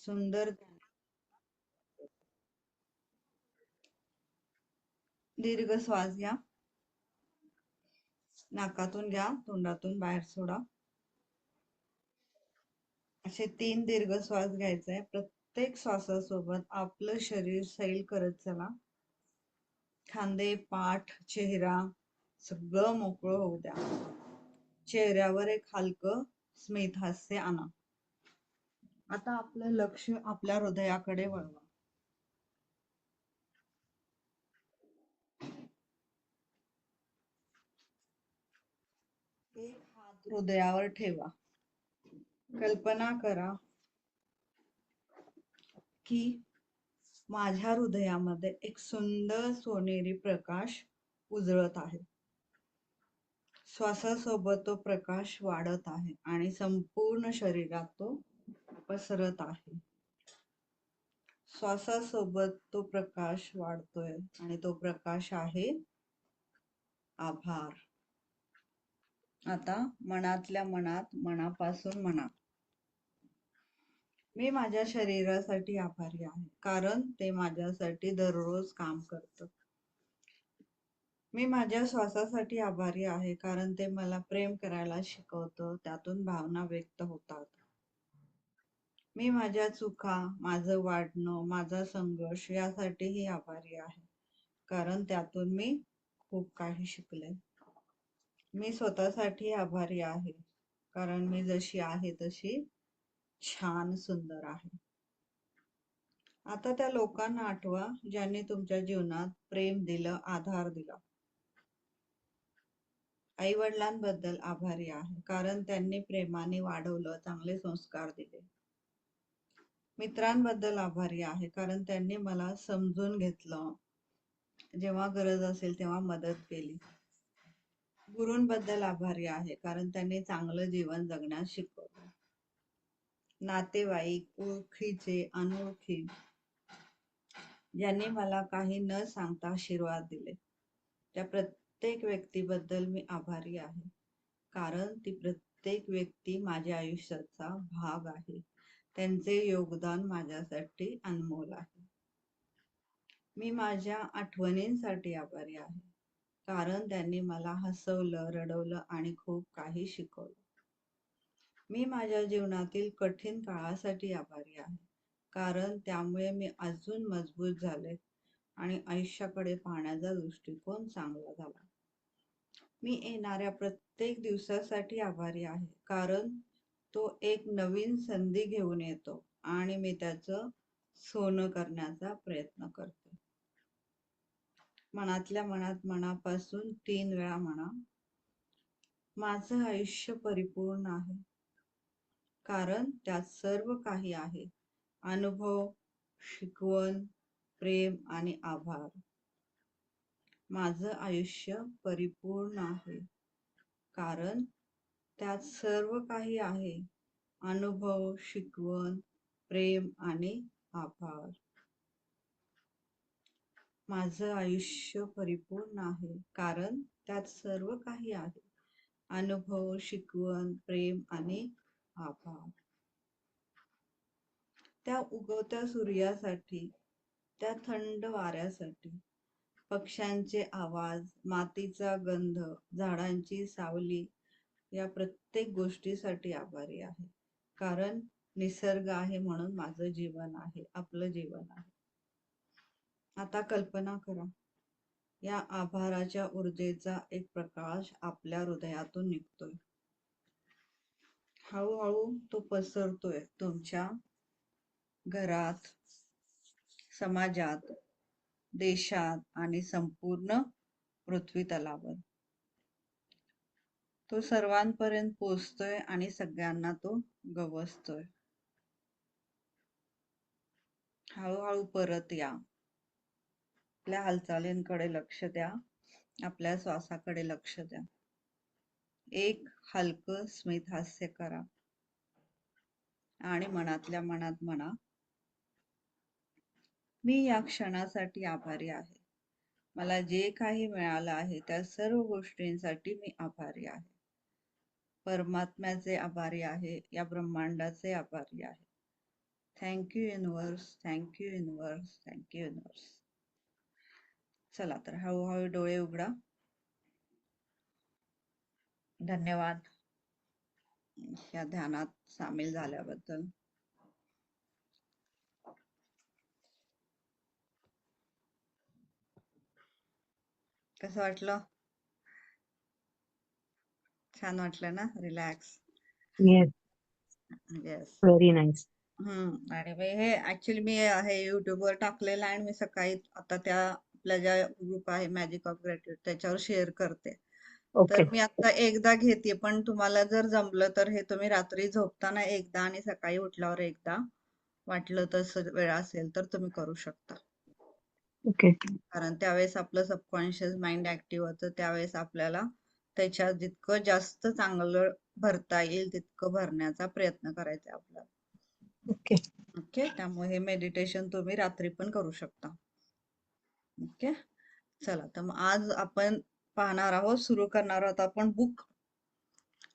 सुंदर दीर्घ श्वास घ्या. नाकातून घ्या, तोंडातून बाहेर सोडा. असे 3 दीर्घ श्वास घ्यायचे. प्रत्येक श्वासासोबत आपलं शरीर सैल करत चला. खांदे, पाठ, चेहरा सगळं मोकळं होऊ द्या. चेहऱ्यावर एक हलकं स्मित हास्य आणा. आता आपलं लक्ष आपल्या हृदयाकडे वळवा. एक हात हृदयावर ठेवा. कल्पना करा की माझ्या हृदयामध्ये एक सुंदर सोनेरी प्रकाश उजळत आहे. श्वासासोबत तो प्रकाश वाढत आहे आणि संपूर्ण शरीरात तो पसरत आहे. श्वासासोबत तो प्रकाश वाढतोय आणि तो प्रकाश आहे आभार. आता मनातल्या मनात मनापासून म्हणा, मी माझ्या शरीरासाठी आभारी आहे कारण ते माझ्यासाठी दररोज काम करतं. मी माझ्या श्वासासाठी आभारी आहे कारण ते मला प्रेम करायला शिकवतं, त्यातून भावना व्यक्त होतात. मी माझ्या चुका, माझं वाढणं, माझा संघर्ष यासाठीही आभारी आहे कारण त्यातून मी खूप काही शिकले. मी स्वतःसाठी आभारी आहे कारण मी जशी आहे तशी छान सुंदर आहे. आता त्या लोकांना आठवा ज्यांनी तुमच्या जीवनात प्रेम दिलं, आधार दिला. आई वडिलांबद्दल आभारी आहे कारण त्यांनी प्रेमाने वाढवलं, चांगले संस्कार दिले. मित्रांबद्दल आभारी आहे कारण त्यांनी मला समजून घेतलं, जेव्हा गरज असेल तेव्हा मदत केली. गुरूंबद्दल आभारी आहे कारण त्यांनी चांगलं जीवन जगण्यास शिकवलं. नातेवाईक, ओळखीचे, अनोळखी ज्यांनी मला काही न सांगता आशीर्वाद दिले, त्या प्रत्येक व्यक्तीबद्दल मी आभारी आहे कारण ती प्रत्येक व्यक्ती माझ्या आयुष्याचा भाग आहे. त्यांचे योगदान माझ्यासाठी अनमोल आहे. मी माझ्या आठवणींसाठी आभारी आहे कारण त्यांनी मला हसवलं, रडवलं आणि खूप काही शिकवलं. मी माझ्या जीवनातील कठीण काळासाठी आभारी आहे कारण त्यामुळे मी अजून मजबूत झाले आणि आयुष्याकडे पाहण्याचा दृष्टिकोन चांगला झाला. मी येणाऱ्या प्रत्येक दिवसासाठी आभारी आहे कारण तो एक नवीन संधी घेऊन येतो आणि मी त्याचं सोनं करण्याचा प्रयत्न करते. मनातल्या मनात मनापासून 3 वेळा म्हणा, माझं आयुष्य परिपूर्ण आहे कारण त्यात सर्व काही आहे. अनुभव, शिकवण, प्रेम आणि आभार. माझं आयुष्य परिपूर्ण आहे कारण त्यात सर्व काही आहे. अनुभव, शिकवण, प्रेम आणि आभार. माझं आयुष्य परिपूर्ण आहे कारण त्यात सर्व काही आहे. अनुभव, शिकवण, प्रेम आणि आभार. त्या उगवत्या सूर्यासाठी, त्या थंड वाऱ्यासाठी, पक्ष्यांचे आवाज, मातीचा गंध, झाडांची सावली या प्रत्येक गोष्टीसाठी आभारी आहे कारण निसर्ग आहे म्हणून माझं जीवन आहे, आपलं जीवन आहे. आता कल्पना करा, या आभाराच्या ऊर्जेचा एक प्रकाश आपल्या हृदयातून निघतोय. हळूहळू तो पसरतोय तुमच्या घरात, समाजात, देशात आणि संपूर्ण पृथ्वी तलावर. तो सर्वांपर्यंत पोचतोय आणि सगळ्यांना तो गवसतोय. हळूहळू परत या. आपल्या हालचालींकडे लक्ष द्या, आपल्या श्वासाकडे लक्ष द्या. एक हलकं स्मित हास्य करा आणि मनातल्या मनात म्हणा, मी या क्षणासाठी आभारी आहे. मला जे काही मिळालं आहे त्या सर्व गोष्टींसाठी मी आभारी आहे. परमात्म्याचे आभारी आहे, या ब्रह्मांडाचे आभारी आहे. Thank you universe, thank you universe, thank you universe. चला तर हळूहळू डोळे उघडा. धन्यवाद या ध्यानात सामील झाल्याबद्दल. कसं वाटलं? छान वाटलं ना? Relax. Yes, yes. Very nice. आणि हे ऍक्च्युली मी हे युट्यूबवर टाकलेलं आहे आणि मी सकाळी आता त्या आपला ज्या ग्रुप आहे मॅजिक ऑफ ग्रॅटिट्यूड त्याच्यावर शेअर करते. तर ओके मी आता एकदा घेते, पण तुम्हाला जर जमलं तर हे तुम्ही रात्री झोपताना एकदा आणि सकाळी उठल्यावर एकदा, वाटलं तसं वेळ असेल तर तुम्ही करू शकता. ओके कारण त्यावेळेस आपलं सबकॉन्शियस माइंड ऍक्टिव्ह होतं, त्यावेळेस आपल्याला त्याच्यात जितकं जास्त चांगलं भरता येईल तितकं भरण्याचा प्रयत्न करायचा आहे आपल्याला. ओके ओके, त्यामुळे हे मेडिटेशन तुम्ही रात्री पण करू शकता. ओके, चला तर मग आज आपण पाहणार आहोत, सुरू करणार आहोत आपण बुक.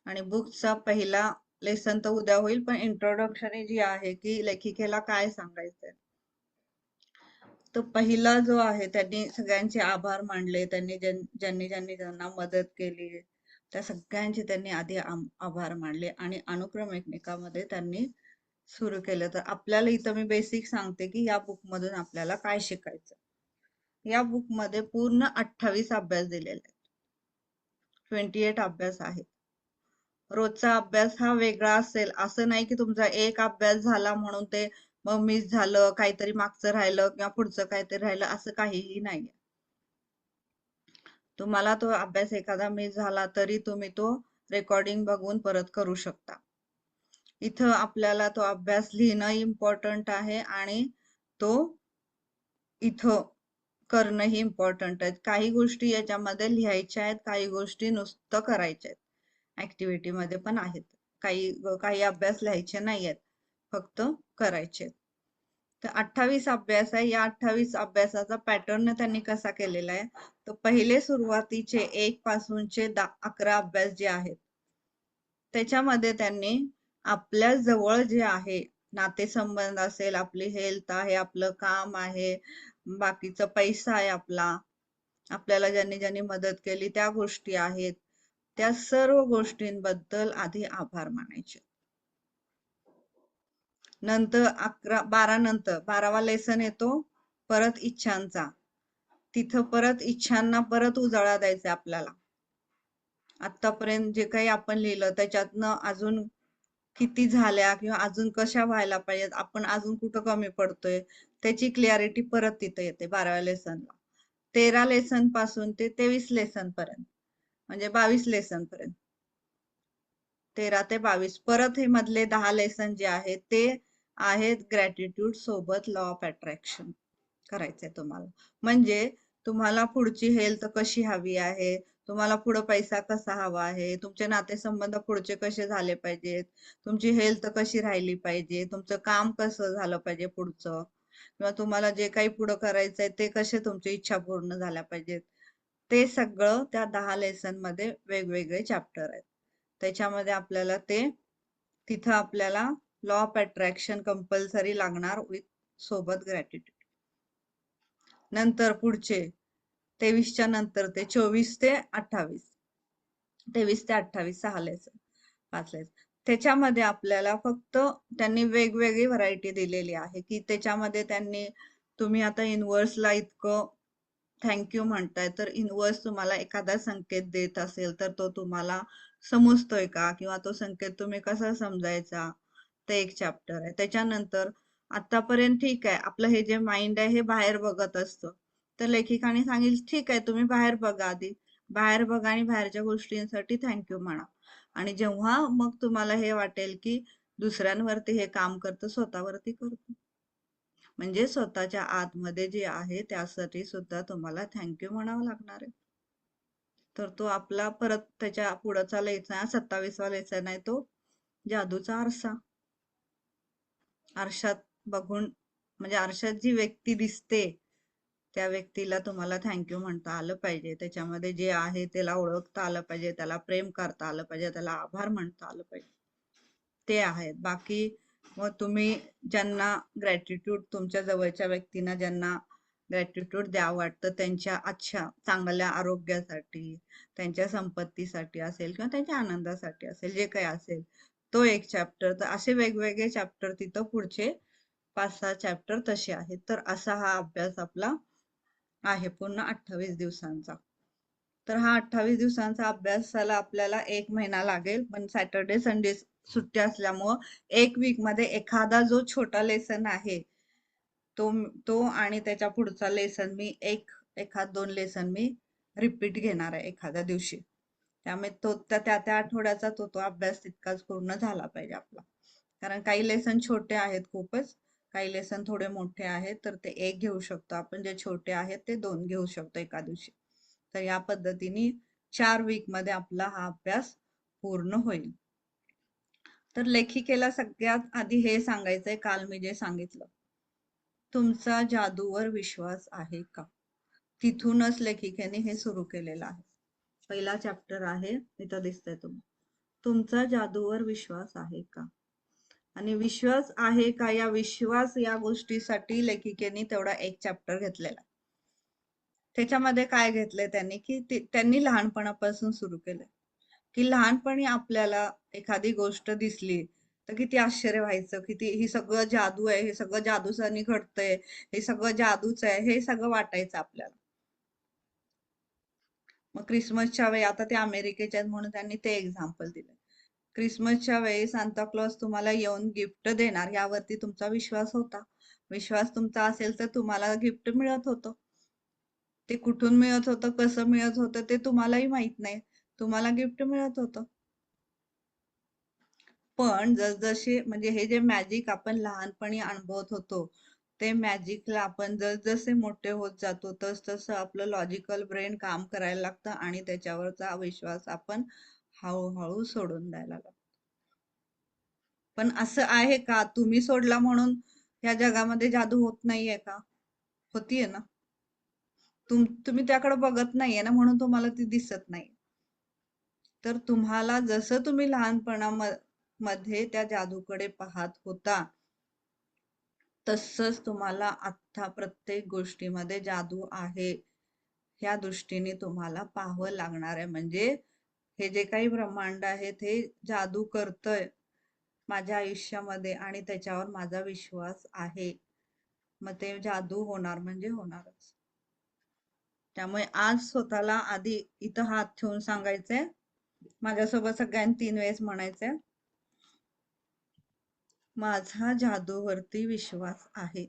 आणि बुकचा पहिला लेसन तर उद्या होईल, पण इंट्रोडक्शन जी आहे की लेखिकेला काय सांगायचंय. तर पहिला जो आहे त्यांनी सगळ्यांचे आभार मानले, त्यांनी ज्यांनी ज्यांनी त्यांना मदत केली त्या सगळ्यांचे त्यांनी आधी आभार मानले आणि अनुक्रम एकमेकांमध्ये त्यांनी सुरू केलं. तर आपल्याला इथं मी बेसिक सांगते की या बुक मधून आपल्याला काय शिकायचं. या बुक मध्ये पूर्ण 28 अभ्यास दिलेले आहेत. 28 अभ्यास आहेत. रोजचा अभ्यास हा वेगळा असेल असं नाही की तुमचा एक अभ्यास झाला म्हणून ते मग मिस झालं, काहीतरी मागचं राहिलं किंवा पुढचं काहीतरी राहिलं, असं काहीही नाही. तुम्हाला तो अभ्यास एखादा मिस झाला तरी तुम्ही तो रेकॉर्डिंग बघून परत करू शकता. इथं आपल्याला तो अभ्यास लिहिणं इम्पॉर्टंट आहे आणि तो इथं करणंही इम्पॉर्टंट आहे. काही गोष्टी याच्यामध्ये लिहायच्या आहेत, काही गोष्टी नुसतं करायच्या आहेत. ऍक्टिव्हिटी मध्ये पण आहेत. काही काही अभ्यास लिहायचे नाही आहेत, फक्त करायचे. तर 28 अभ्यास आहे. या 28 अभ्यासाचा पॅटर्न त्यांनी कसा केलेला आहे, तर पहिले सुरुवातीचे 1 पासूनचे 11 अभ्यास जे आहेत त्याच्यामध्ये त्यांनी आपल्या जवळ जे आहे नातेसंबंध असेल, आपली हेल्थ आहे, आपलं काम आहे, बाकीचा पैसा आहे आपला, आपल्याला ज्यांनी ज्यांनी मदत केली त्या गोष्टी आहेत, त्या सर्व गोष्टींबद्दल आधी आभार मानायचे. नंतर 12 नंतर 12वा लेसन येतो परत इच्छांचा. तिथं परत इच्छांना परत उजाळा द्यायचा आपल्याला. आतापर्यंत जे काही आपण लिहिलं त्याच्यातनं अजून किती झाल्या किंवा अजून कशा व्हायला पाहिजेत, आपण अजून कुठं कमी पडतोय, त्याची क्लॅरिटी परत तिथे येते 12व्या लेसनला. 13 लेसन पासून ते 23 लेसन पर्यंत, म्हणजे 22 लेसन पर्यंत, 13 ते 22 परत हे मधले 10 लेसन जे आहेत ते आहेत ग्रॅटिट्यूड सोबत लॉ ऑफ अट्रॅक्शन करायचंय तुम्हाला. म्हणजे तुम्हाला पुढची हेल्थ कशी हवी आहे, तुम्हाला पुढे पैसा कसा हवा आहे, तुमचे नातेसंबंध पुढचे कसे झाले पाहिजेत, तुमची हेल्थ कशी राहिली पाहिजे, तुमचं काम कसं झालं पाहिजे पुढचं, किंवा तुम्हाला जे काही पुढं करायचंय ते कसे तुमची इच्छा पूर्ण झाल्या पाहिजेत, ते सगळं त्या 10 लेसन मध्ये वेगवेगळे चॅप्टर आहेत. त्याच्यामध्ये आपल्याला ते तिथं आपल्याला लॉ ऑफ अट्रॅक्शन कंपल्सरी लागणार विथ सोबत ग्रॅटिट्यूड. नंतर पुढचे 23च्या नंतर ते 24 ते 28, 23 ते 28 6 लेसन, 5 लेसन. त्याच्यामध्ये आपल्याला फक्त त्यांनी वेगवेगळी व्हरायटी दिलेली आहे की त्याच्यामध्ये त्यांनी, तुम्ही आता युनिव्हर्सला इतकं थँक्यू म्हणताय, तर युनिव्हर्स तुम्हाला एखादा संकेत देत असेल तर तो तुम्हाला समजतोय का, किंवा तो संकेत तुम्ही कसा समजायचा, ते एक चॅप्टर आहे. त्याच्यानंतर आतापर्यंत ठीक आहे आपलं हे जे माइंड आहे हे बाहेर बघत असतं, तर लेखिकाने सांगितलं ठीक आहे तुम्ही बाहेर बघा, आधी बाहेर बघा आणि बाहेरच्या गोष्टींसाठी थँक्यू म्हणा. आणि जेव्हा मग तुम्हाला हे वाटेल की दुसऱ्यांवरती हे काम करतं, स्वतःवरती करतं, म्हणजे स्वतःच्या आतमध्ये जे आहे त्यासाठी सुद्धा तुम्हाला थँक्यू म्हणावं लागणार आहे. तर तो आपला परत त्याच्या पुढचा लेसन आहे, 27वा लेसन आहे तो जादूचा आरसा. आरशात बघून, म्हणजे आरशात जी व्यक्ती दिसते त्या व्यक्तीला तुम्हाला थँक्यू म्हणता आलं पाहिजे. त्याच्यामध्ये जे आहे त्याला ओळखता आलं पाहिजे, त्याला प्रेम करता आलं पाहिजे, त्याला आभार म्हणता आलं पाहिजे. ते आहेत. बाकी मग तुम्ही ज्यांना ग्रॅटिट्यूड, तुमच्या जवळच्या व्यक्तींना ज्यांना ग्रॅटिट्यूड द्यावं वाटतं त्यांच्या चांगल्या आरोग्यासाठी, त्यांच्या संपत्तीसाठी असेल किंवा त्यांच्या आनंदासाठी असेल, जे काही असेल तो एक चॅप्टर. तर असे वेगवेगळे चॅप्टर तिथं पुढचे 5-6 चॅप्टर तसे आहेत. तर असा हा अभ्यास आपला आहे पूर्ण 28 दिवसांचा. तर हा 28 दिवसांचा अभ्यासाला आपल्याला 1 महिना लागेल, पण सॅटर्डे संडे सुट्टी असल्यामुळं 1 वीक मध्ये एखादा जो छोटा लेसन आहे तो तो आणि त्याच्या पुढचा लेसन मी एखाद 2 लेसन मी रिपीट घेणार आहे एखाद्या दिवशी. त्यामुळे तो त्या आठवड्याचा तो अभ्यास तितकाच पूर्ण झाला पाहिजे आपला. कारण काही लेसन छोटे आहेत खूपच, काही लेसन थोडे मोठे आहेत, तर ते 1 घेऊ शकतो आपण. जे छोटे आहेत ते 2 घेऊ शकतो एका दिवशी. तर या पद्धतीने 4 वीक मध्ये आपला हा अभ्यास पूर्ण होईल. तर लेखिकेला सगळ्यात आधी हे सांगायचंय, काल मी जे सांगितलं, तुमचा जादूवर विश्वास आहे का? तिथूनच लेखिकेने हे सुरू केलेलं आहे. पहिला चॅप्टर आहे, इथं दिसतंय तुम्ही, तुमचा जादूवर विश्वास आहे का? आणि विश्वास आहे का, या विश्वास या गोष्टीसाठी लेखिकेने तेवढा 1 चॅप्टर घेतलेला. त्याच्यामध्ये काय घेतलंय त्यांनी, की त्यांनी लहानपणापासून सुरू केलंय, की लहानपणी आपल्याला एखादी गोष्ट दिसली तर किती आश्चर्य व्हायचं, किती ही सगळं जादू आहे, हे सगळं जादूसानी घडतंय, हे सगळं जादूच आहे, हे सगळं वाटायचं आपल्याला. मग क्रिसमसच्या वेळी, आता ते अमेरिकेचे आहेत म्हणून त्यांनी ते एक्झाम्पल दिलं, क्रिसमसच्या वेळी सांता क्लॉज तुम्हाला येऊन गिफ्ट देणार यावरती तुमचा विश्वास होता. विश्वास तुमचा असेल तर तुम्हाला गिफ्ट मिळत होतं. ते कुठून मिळत होतं, कसं मिळत होतं ते तुम्हालाही माहित नाही, तुम्हाला गिफ्ट मिळत होतं. पण जसजसे म्हणजे हे जे मॅजिक आपण लहानपणी अनुभवत होतो, ते मॅजिकला आपण जसजसे मोठे होत जातो तसं आपलं लॉजिकल ब्रेन काम करायला लागतं आणि त्याच्यावरचा विश्वास आपण हळूहळू सोडून द्यायला लागतो. पण असं आहे का, तुम्ही सोडला म्हणून ह्या जगामध्ये जादू होत नाहीये का? होतीये ना. तुम्ही त्याकडे बघत नाहीये ना, म्हणून तुम्हाला ती दिसत नाही. तर तुम्हाला जसं तुम्ही लहानपणामध्ये त्या जादूकडे पाहत होता, तसंच तुम्हाला आता प्रत्येक गोष्टीमध्ये जादू आहे ह्या दृष्टीने तुम्हाला पाहावं लागणार आहे. म्हणजे हे जे काही ब्रह्मांड आहे ते जादू करतंय माझ्या आयुष्यामध्ये आणि त्याच्यावर माझा विश्वास आहे, मग ते जादू होणार म्हणजे होणारच. त्यामुळे आज स्वतःला आधी इथं हात ठेवून सांगायचंय, माझ्यासोबत सगळ्यांनी 3 वेळेस म्हणायचंय, माझा जादूवरती विश्वास आहे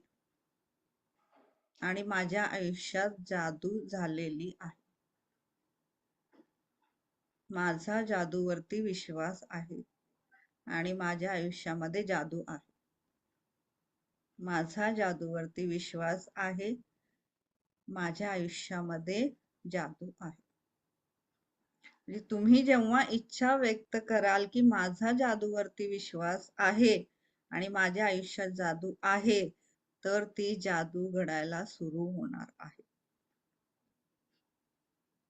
आणि माझ्या आयुष्यात जादू झालेली आहे. माझा जादूवरती विश्वास आहे आणि माझ्या आयुष्यामध्ये जादू आहे. माझा जादूवरती विश्वास आहे, माझ्या आयुष्यामध्ये जादू आहे. म्हणजे तुम्ही जेव्हा इच्छा व्यक्त कराल की माझा जादूवरती विश्वास आहे आणि माझ्या आयुष्यात जादू आहे, तर ती जादू घडायला सुरू होणार आहे.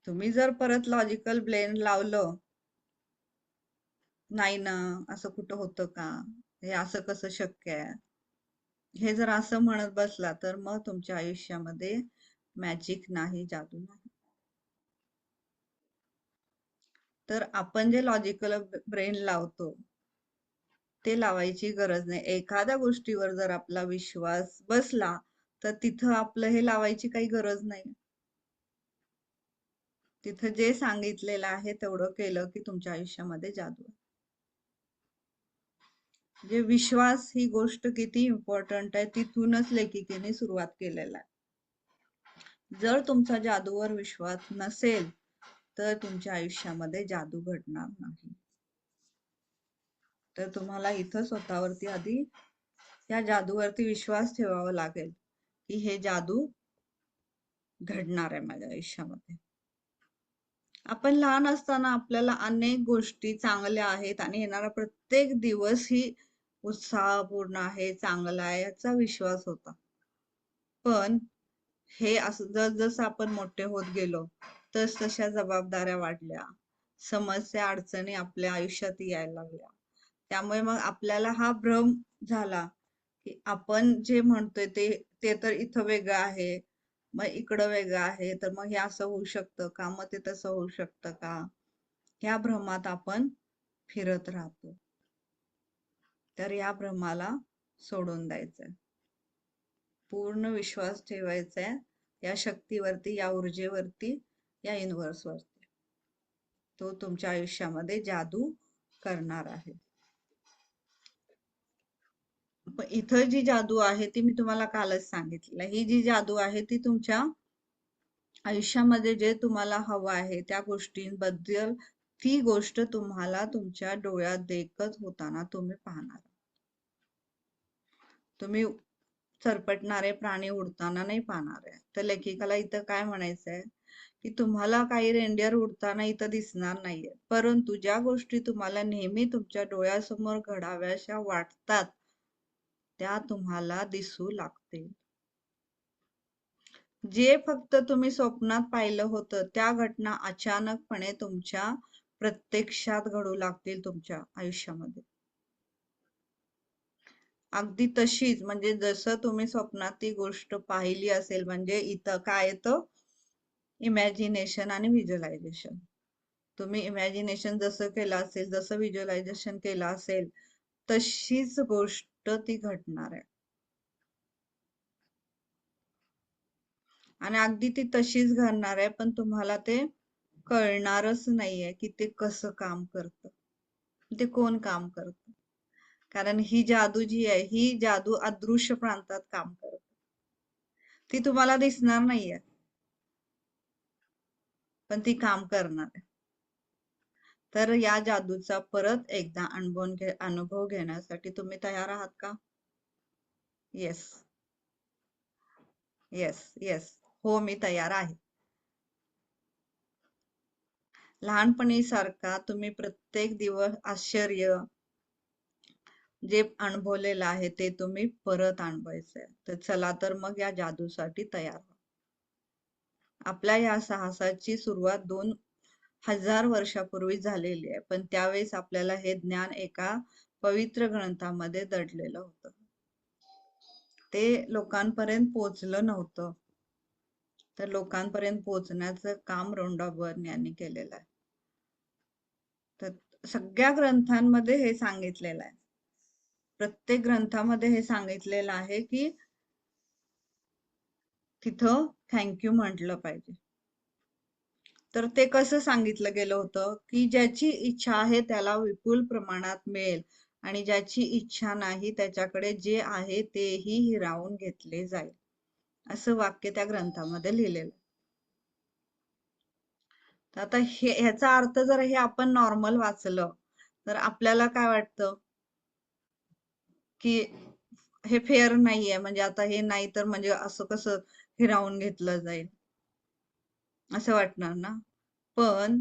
तुम्ही जर परत लॉजिकल ब्रेन लावलं, नाही ना, असं कुठं होतं का, हे असं कसं शक्य आहे, हे जर असं म्हणत बसला तर मग तुमच्या आयुष्यामध्ये मॅजिक नाही, जादू नाही. तर आपण जे लॉजिकल ब्रेन लावतो ते लावायची गरज नाही. एखाद्या गोष्टीवर जर आपला विश्वास बसला तर तिथं आपलं हे लावायची काही गरज नाही. तिथं जे सांगितलेलं आहे तेवढं केलं की तुमच्या आयुष्यामध्ये जादू आहे. जे विश्वास ही गोष्ट किती इम्पॉर्टंट आहे, तिथूनच लेखिकेने सुरुवात केलेला आहे. जर तुमचा जादूवर विश्वास नसेल तर तुमच्या आयुष्यामध्ये जादू घडणार नाही. तर तुम्हाला इथं स्वतःवरती आधी या जादूवरती विश्वास ठेवावा लागेल की हे जादू घडणार आहे माझ्या आयुष्यामध्ये. आपण लहान असताना आपल्याला अनेक गोष्टी चांगल्या आहेत आणि येणारा प्रत्येक दिवस ही उत्साहपूर्ण आहे, चांगला आहे याचा विश्वास होता. पण हे असं जसं आपण मोठे होत गेलो तस तशा जबाबदाऱ्या वाढल्या, समस्या अडचणी आपल्या आयुष्यात यायला लागल्या. त्यामुळे मग आपल्याला हा भ्रम झाला की आपण जे म्हणतोय ते ते तर इथं वेगळं आहे, मग इकडं वेगळं आहे, तर मग हे असं होऊ शकतं का, मग ते तसं होऊ शकतं का, ह्या भ्रमात आपण फिरत राहतो. तर या भ्रमाला सोडून द्यायचंय, पूर्ण विश्वास ठेवायचा आहे या शक्तीवरती, या ऊर्जेवरती, या युनिव्हर्सवरती. तो तुमच्या आयुष्यामध्ये जादू करणार आहे. पण इथं जी जादू आहे ती मी तुम्हाला कालच सांगितलं, ही जी जादू आहे ती तुमच्या आयुष्यामध्ये जे तुम्हाला हवं आहे त्या गोष्टींबद्दल, ती गोष्ट तुम्हाला तुमच्या डोळ्यात देखत होताना तुम्ही पाहणार. तुम्ही सरपटणारे प्राणी उडताना नाही पाहणार आहे. तर लेखिकाला इथं काय म्हणायचंय की तुम्हाला काही रेंडियर उडताना इथं दिसणार नाहीये, परंतु ज्या गोष्टी तुम्हाला नेहमी तुमच्या डोळ्यासमोर घडाव्याशा वाटतात त्या तुम्हाला दिसू लागतील. जे फक्त तुम्ही स्वप्नात पाहिलं होतं त्या घटना अचानकपणे तुमच्या प्रत्यक्षात घडू लागतील तुमच्या आयुष्यामध्ये. अगदी तशीच, म्हणजे जसं तुम्ही स्वप्नात ती गोष्ट पाहिली असेल, म्हणजे इथं काय येतं, इमॅजिनेशन आणि व्हिज्युअलायझेशन. तुम्ही इमॅजिनेशन जसं केलं असेल, जसं व्हिज्युअलायझेशन केलं असेल, तशीच गोष्ट ती घडणार आहे. आणि अगदी ती तशीच घडणार आहे, पण तुम्हाला ते कळणारच नाहीये की ते कसं काम करतं, ते कोण काम करतं. कारण ही जादू जी आहे, ही जादू अदृश्य प्रांतात काम करते, ती तुम्हाला दिसणार नाहीये, पण ती काम करणार आहे. तर या जादूचा परत एकदा अनुभव घेण्यासाठी तुम्ही तयार आहात का? Yes, yes, yes. हो, मी तयार आहे. लहानपणी सारखा तुम्ही प्रत्येक दिवस आश्चर्य जे अनुभवलेलं आहे ते तुम्ही परत अनुभवायचंय. तर चला तर मग या जादूसाठी तयार व्हा. आपल्या या साहसाची सुरुवात 2000 वर्षापूर्वी झालेली आहे, पण त्यावेळेस आपल्याला हे ज्ञान एका पवित्र ग्रंथामध्ये दडलेलं होतं. ते लोकांपर्यंत पोहोचलं नव्हतं. तर लोकांपर्यंत पोहोचण्याचं काम रोंडा बर्न यांनी केलेलं आहे. तर सगळ्या ग्रंथांमध्ये हे सांगितलेलं आहे. प्रत्येक ग्रंथामध्ये हे सांगितलेलं आहे की तिथं थँक्यू म्हटलं पाहिजे. तर ते कसं सांगितलं गेलं होतं की ज्याची इच्छा आहे त्याला विपुल प्रमाणात मिळेल, आणि ज्याची इच्छा नाही त्याच्याकडे जे आहे तेही हिरावून घेतले जाईल, असं वाक्य त्या ग्रंथामध्ये लिहिलेलं. तर आता ह्याचा अर्थ जर हे आपण नॉर्मल वाचलं तर आपल्याला काय वाटतं की हे फेअर नाहीये, म्हणजे आता हे नाही तर म्हणजे असं कसं हिरावून घेतलं जाईल, असं वाटणार ना. पण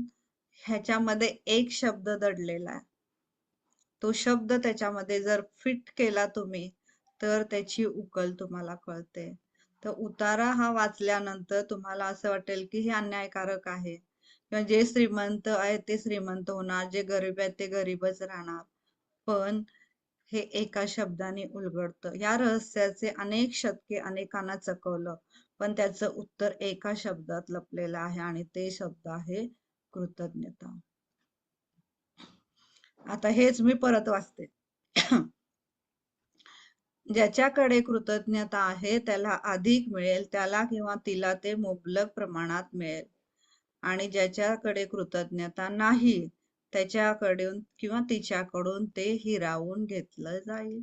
ह्याच्यामध्ये एक शब्द दडलेला आहे. तो शब्द त्याच्यामध्ये जर फिट केला तुम्ही तर त्याची उकल तुम्हाला कळते. तर उतारा हा वाचल्यानंतर तुम्हाला असं वाटेल की हे अन्यायकारक आहे, किंवा जे श्रीमंत आहेत ते श्रीमंत होणार, जे गरीब आहेत ते गरीबच राहणार. पण हे एका शब्दाने उलगडतं. या रहस्याचे अनेक शतके अनेकांना चकवलं, पण त्याचं उत्तर एका शब्दात लपलेलं आहे, आणि ते शब्द आहे कृतज्ञता. आता हेच मी परत वाचते. ज्याच्याकडे कृतज्ञता आहे त्याला अधिक मिळेल, त्याला किंवा तिला ते मुबलक प्रमाणात मिळेल, आणि ज्याच्याकडे कृतज्ञता नाही त्याच्याकडून किंवा तिच्याकडून ते हिरावून घेतलं जाईल.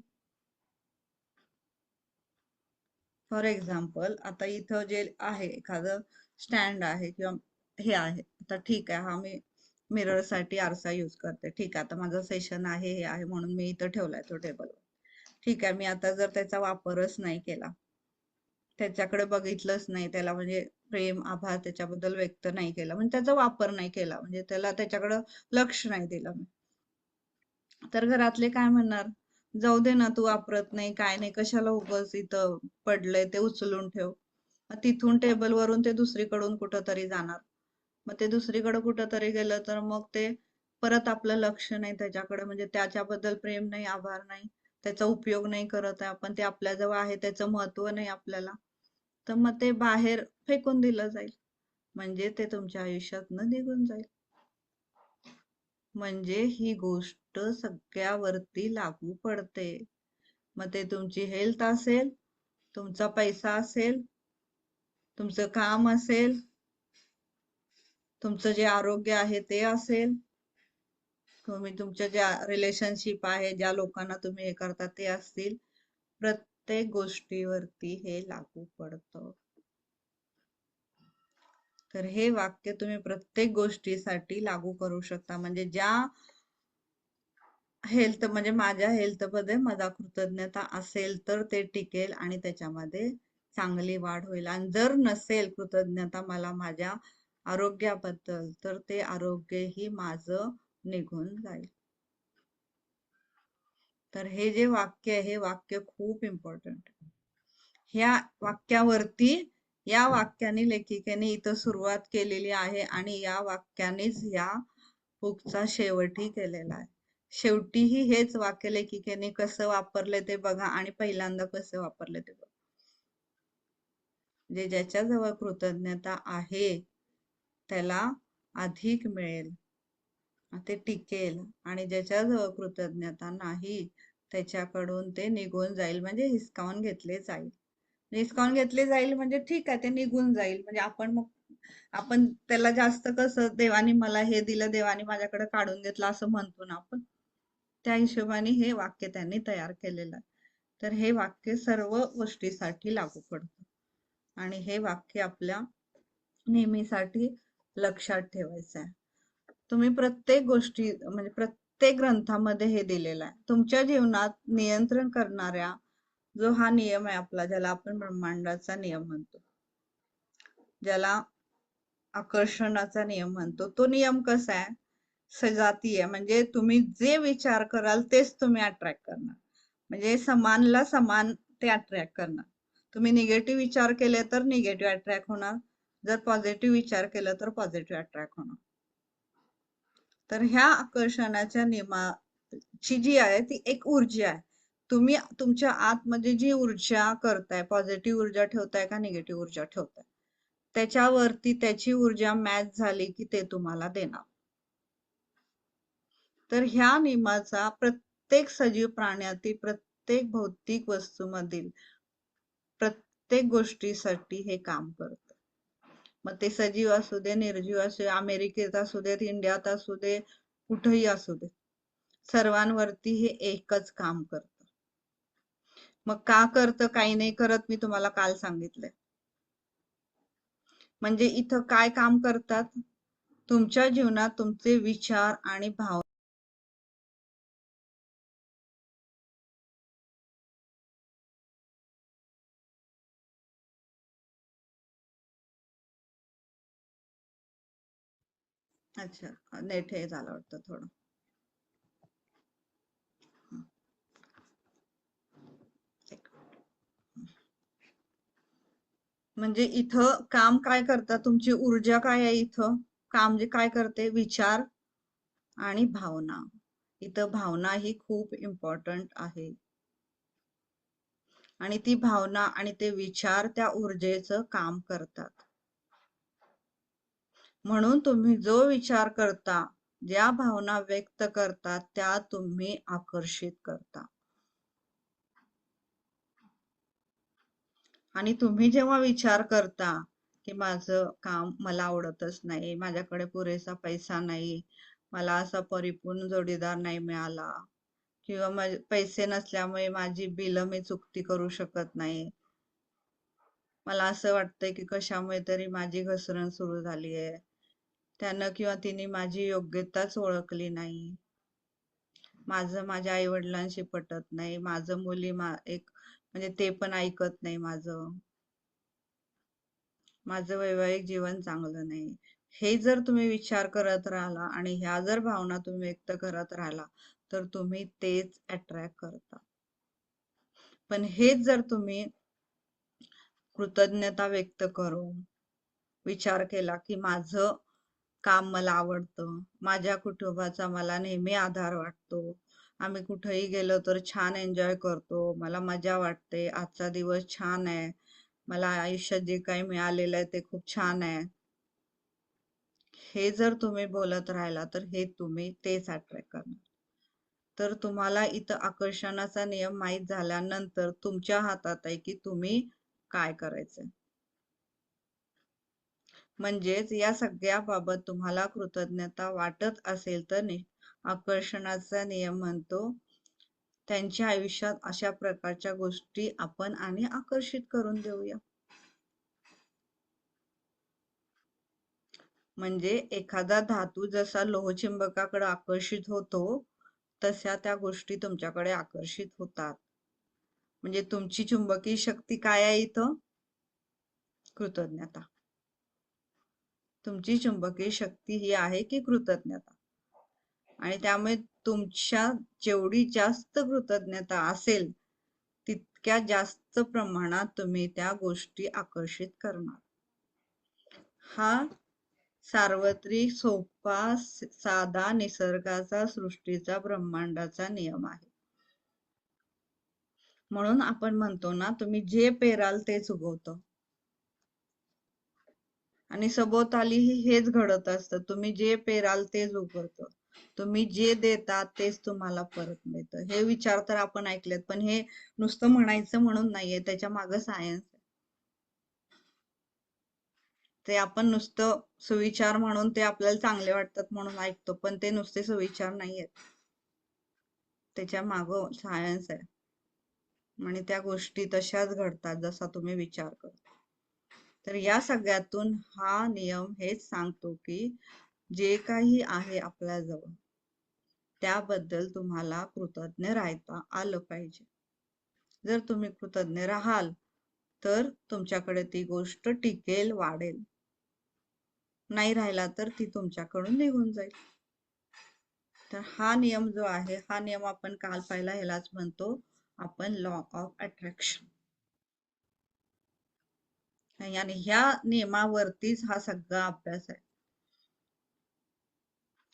फॉर एक्झाम्पल, आता इथं जे आहे एखादं स्टँड आहे किंवा हे आहे, आता ठीक आहे, हा मी मिरर साठी आरसा यूज करते. ठीक आहे, आता माझं सेशन आहे हे आहे म्हणून मी इथं ठेवलाय तो टेबल. ठीक आहे, मी आता जर त्याचा वापरच नाही केला, त्याच्याकडे बघितलंच नाही, त्याला म्हणजे प्रेम आभार त्याच्याबद्दल व्यक्त नाही केला, म्हणजे त्याचा वापर नाही केला, म्हणजे त्याला त्याच्याकडं लक्ष नाही दिलं मी, तर घरातले काय म्हणणार, जाऊ दे ना, तू वापरत नाही काय नाही, कशाला उगाच इथं पडलंय ते उचलून ठेव. मग तिथून टेबल वरून ते दुसरीकडून कुठंतरी जाणार. मग ते दुसरीकडे कुठंतरी गेलं तर मग ते परत आपलं लक्ष नाही त्याच्याकडे, म्हणजे त्याच्याबद्दल प्रेम नाही आभार नाही, त्याचा उपयोग नाही करत आहे आपण, ते आपल्याजवळ आहे त्याचं महत्व नाही आपल्याला, तर मग ते बाहेर फेकून दिलं जाईल, म्हणजे ते तुमच्या आयुष्यातनं निघून जाईल. म्हणजे ही गोष्ट सगळ्यावरती लागू पडते. मग ते तुमची हेल्थ असेल, तुमचा पैसा असेल, तुमचं काम असेल, तुमचं जे आरोग्य आहे ते असेल, तुम्ही तुमच्या ज्या रिलेशनशिप आहे, ज्या लोकांना तुम्ही हे करता ते असतील, प्रत्येक गोष्टीवरती हे लागू पडतं. तर हे वाक्य तुम्ही प्रत्येक गोष्टीसाठी लागू करू शकता. म्हणजे ज्या हेल्थ, म्हणजे माझ्या हेल्थमध्ये माझा कृतज्ञता असेल तर ते टिकेल आणि त्याच्यामध्ये चांगली वाढ होईल. आणि जर नसेल कृतज्ञता मला माझ्या आरोग्याबद्दल, तर ते आरोग्यही माझं निघून जाईल. तर हे जे वाक्य आहे, हे वाक्य खूप इम्पॉर्टंट आहे. ह्या वाक्यावरती, या वाक्याने लेखिकेने इथं सुरुवात केलेली आहे आणि या वाक्यानेच या बुकचा शेवटही केलेला आहे. शेवटीही हेच वाक्य लेखिकेने कसं वापरले ते बघा आणि पहिल्यांदा कसं वापरले ते बघा. जे ज्याच्याजवळ कृतज्ञता आहे त्याला अधिक मिळेल, ते टिकेल, आणि ज्याच्याजवळ कृतज्ञता नाही त्याच्याकडून ते निघून जाईल, म्हणजे हिसकावून घेतले जाईल. हिसकावून घेतले जाईल म्हणजे ठीक आहे, ते निघून जाईल. म्हणजे आपण त्याला जास्त कसं, देवाने मला हे दिलं, देवाने माझ्याकडे काढून घेतलं असं म्हणतो ना आपण, त्या हिशोबाने हे वाक्य त्यांनी तयार केलेलं आहे. तर हे वाक्य सर्व गोष्टीसाठी लागू पडतं आणि हे वाक्य आपल्या नेहमीसाठी लक्षात ठेवायचं आहे. तुम्ही प्रत्येक गोष्टी, म्हणजे प्रत्येक ग्रंथामध्ये हे दिलेलं आहे. तुमच्या जीवनात नियंत्रण करणाऱ्या जो हा नियम आहे आपला, ज्याला आपण ब्रह्मांडाचा नियम म्हणतो, ज्याला आकर्षणाचा नियम म्हणतो, तो नियम कसा आहे? सजातीय, म्हणजे तुम्ही जे विचार कराल तेच तुम्ही अट्रॅक्ट करणार. म्हणजे समानला समान ते अट्रॅक्ट करणार. तुम्ही निगेटिव्ह विचार केले तर निगेटिव्ह अट्रॅक्ट होणार, जर पॉझिटिव्ह विचार केलं तर पॉझिटिव्ह अट्रॅक्ट होणार. तर ह्या आकर्षणाच्या नियमाची जी आहे ती एक ऊर्जा आहे. तुम्ही तुमच्या आतमध्ये जी ऊर्जा करताय, पॉझिटिव्ह ऊर्जा ठेवताय का निगेटिव्ह ऊर्जा ठेवताय, त्याच्यावरती त्याची ऊर्जा मॅच झाली की ते तुम्हाला देणार. तर ह्या नियमाचा प्रत्येक सजीव प्राण्यातील, प्रत्येक भौतिक वस्तूमधील प्रत्येक गोष्टीसाठी हे काम करतं. मग ते सजीव असू दे, निर्जीव असू दे, अमेरिकेत असू देत, इंडियात असू दे, कुठेही असू दे, सर्वांवरती हे एकच काम करतं. मग का करतं, काही नाही करत, मी तुम्हाला काल सांगितलंय. म्हणजे इथं काय काम करतात? तुमच्या जीवनात तुमचे विचार आणि भावना अच्छा, नेट हे झालं वाटतं थोडं. म्हणजे इथं काम काय करतात, तुमची ऊर्जा काय आहे, इथं काम जे काय करते, विचार आणि भावना. इथं भावना ही खूप इम्पॉर्टंट आहे आणि ती भावना आणि ते विचार त्या ऊर्जेचं काम करतात. म्हणून तुम्ही जो विचार करता, ज्या भावना व्यक्त करतात, त्या तुम्ही आकर्षित करता. आणि तुम्ही जेव्हा विचार करता की माझं काम मला आवडतच नाही, माझ्याकडे पुरेसा पैसा नाही, मला असा परिपूर्ण जोडीदार नाही मिळाला, किंवा पैसे नसल्यामुळे माझी बिलं मी चुकती करू शकत नाही, मला असं वाटतंय की कशामुळे तरी माझी घसरण सुरू झाली आहे, त्यानं किंवा तिने माझी योग्यताच ओळखली नाही, माझं माझ्या आई वडिलांशी पटत नाही, माझं मुली एक म्हणजे ते पण ऐकत नाही, माझं वैवाहिक जीवन चांगलं नाही, हे जर तुम्ही विचार करत राहिला आणि ह्या जर भावना तुम्ही व्यक्त करत राहिला तर तुम्ही तेच अट्रॅक्ट करता. पण हेच जर तुम्ही कृतज्ञता व्यक्त करून विचार केला की माझं काम मला आवडतं, माझ्या कुटुंबाचा मला नेहमी आधार वाटतो, आम्ही कुठेही गेलो तर छान एन्जॉय करतो, मला मजा वाटते, आजचा दिवस छान आहे, मला आयुष्यात जे काही मिळालेलं आहे ते खूप छान आहे. हे जर तुम्ही बोलत राहिला तर हे तुम्ही तेच अट्रॅक्ट करणार. तर तुम्हाला इथं आकर्षणाचा नियम माहीत झाल्यानंतर तुमच्या हातात आहे की तुम्ही काय करायचंय. म्हणजेच या सगळ्याबाबत तुम्हाला कृतज्ञता वाटत असेल तर आकर्षणाचा नियम म्हणतो त्यांच्या आयुष्यात अशा प्रकारच्या गोष्टी आपण आणि आकर्षित करून देऊया. म्हणजे एखादा धातू जसा लोहचुंबकाकडे आकर्षित होतो तशा त्या गोष्टी तुमच्याकडे आकर्षित होतात. म्हणजे तुमची चुंबकीय शक्ती काय आहे इथं? कृतज्ञता. तुमची चुंबकीय शक्ती ही आहे की कृतज्ञता. आणि त्यामुळे तुमच्या जेवढी जास्त कृतज्ञता असेल तितक्या जास्त प्रमाणात तुम्ही त्या गोष्टी आकर्षित करणार. हा सार्वत्रिक, सोपा, साधा, निसर्गाचा, सृष्टीचा, ब्रह्मांडाचा नियम आहे. म्हणून आपण म्हणतो ना, तुम्ही जे पेराल तेच उगवतं. आणि सभोवतालीही हेच घडत असतं. तुम्ही जे पेराल तेच उगवतं. तुम्ही जे देता तेच तुम्हाला परत मिळतं. हे विचार तर आपण ऐकलेत, पण हे नुसतं म्हणायचं म्हणून नाहीये, त्याच्या मागं सायन्स आहे. ते आपण नुसतं सुविचार म्हणून ते आपल्याला चांगले वाटतात म्हणून ऐकतो, पण ते नुसते सुविचार नाहीयेत. त्याच्या मागं सायन्स आहे. आणि त्या गोष्टी तशाच घडतात जसा तुम्ही विचार करता. तर या सगळ्यातून हा नियम हेच सांगतो की जे काही आहे आपल्याजवळ त्याबद्दल तुम्हाला कृतज्ञ राहता आलं पाहिजे. जर तुम्ही कृतज्ञ राहाल तर तुमच्याकडे ती गोष्ट टिकेल, वाढेल. नाही राहिला तर ती तुमच्याकडून निघून जाईल. तर हा नियम जो आहे, हा नियम आपण काल पाहिला, ह्यालाच म्हणतो आपण लॉ ऑफ अट्रॅक्शन. आणि ह्या नियमावरतीच हा सगळा अभ्यास आहे.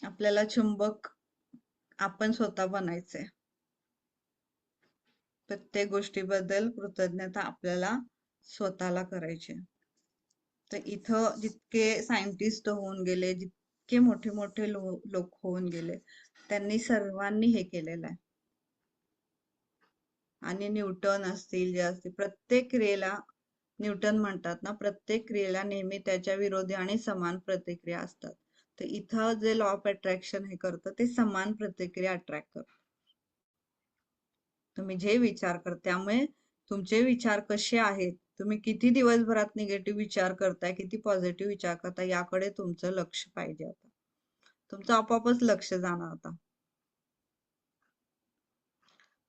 आपल्याला चुंबक आपण स्वतः बनायचंय. प्रत्येक गोष्टीबद्दल कृतज्ञता आपल्याला स्वतःला करायची. तर इथं जितके सायंटिस्ट होऊन गेले, जितके मोठे मोठे लोक होऊन गेले, त्यांनी सर्वांनी हे केलेलं आहे. आणि न्यूटन असतील, जे असतील, प्रत्येक क्रियेला न्यूटन म्हणतात ना, प्रत्येक क्रियेला नेहमी त्याच्या विरोधी आणि समान प्रतिक्रिया असतात. तर इथं जे लॉ ऑफ अट्रॅक्शन हे करतं ते समान प्रतिक्रिया अट्रॅक्ट करतं. तुम्ही जे विचार करता, त्यामुळे तुमचे विचार कसे आहेत, तुम्ही किती दिवसभरात निगेटिव्ह विचार करताय, किती पॉझिटिव्ह विचार करताय, याकडे तुमचं लक्ष पाहिजे. आता तुमचं आपोआपच लक्ष जाणार आता.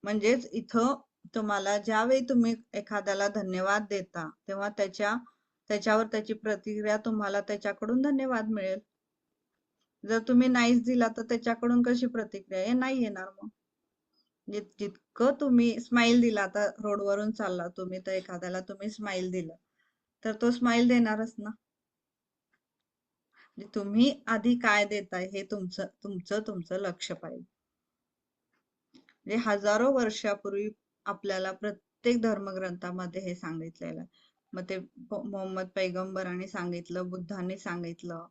म्हणजेच इथं तुम्हाला ज्यावेळी तुम्ही एखाद्याला धन्यवाद देता तेव्हा त्याच्यावर त्याची प्रतिक्रिया तुम्हाला त्याच्याकडून धन्यवाद मिळेल. जर तुम्ही नाहीच दिला तर त्याच्याकडून कशी प्रतिक्रिया? हे नाही येणार. मग जितकं तुम्ही स्माइल दिला, आता रोडवरून चालला तुम्ही तर एखाद्याला तुम्ही स्माइल दिलं तर तो स्माइल देणारच ना. तुम्ही आधी काय देताय हे तुमचं तुमचं तुमचं लक्ष पाहिजे. म्हणजे हजारो वर्षापूर्वी आपल्याला प्रत्येक धर्मग्रंथामध्ये हे सांगितलेलं आहे. मग ते मोहम्मद पैगंबरांनी सांगितलं, बुद्धांनी सांगितलं.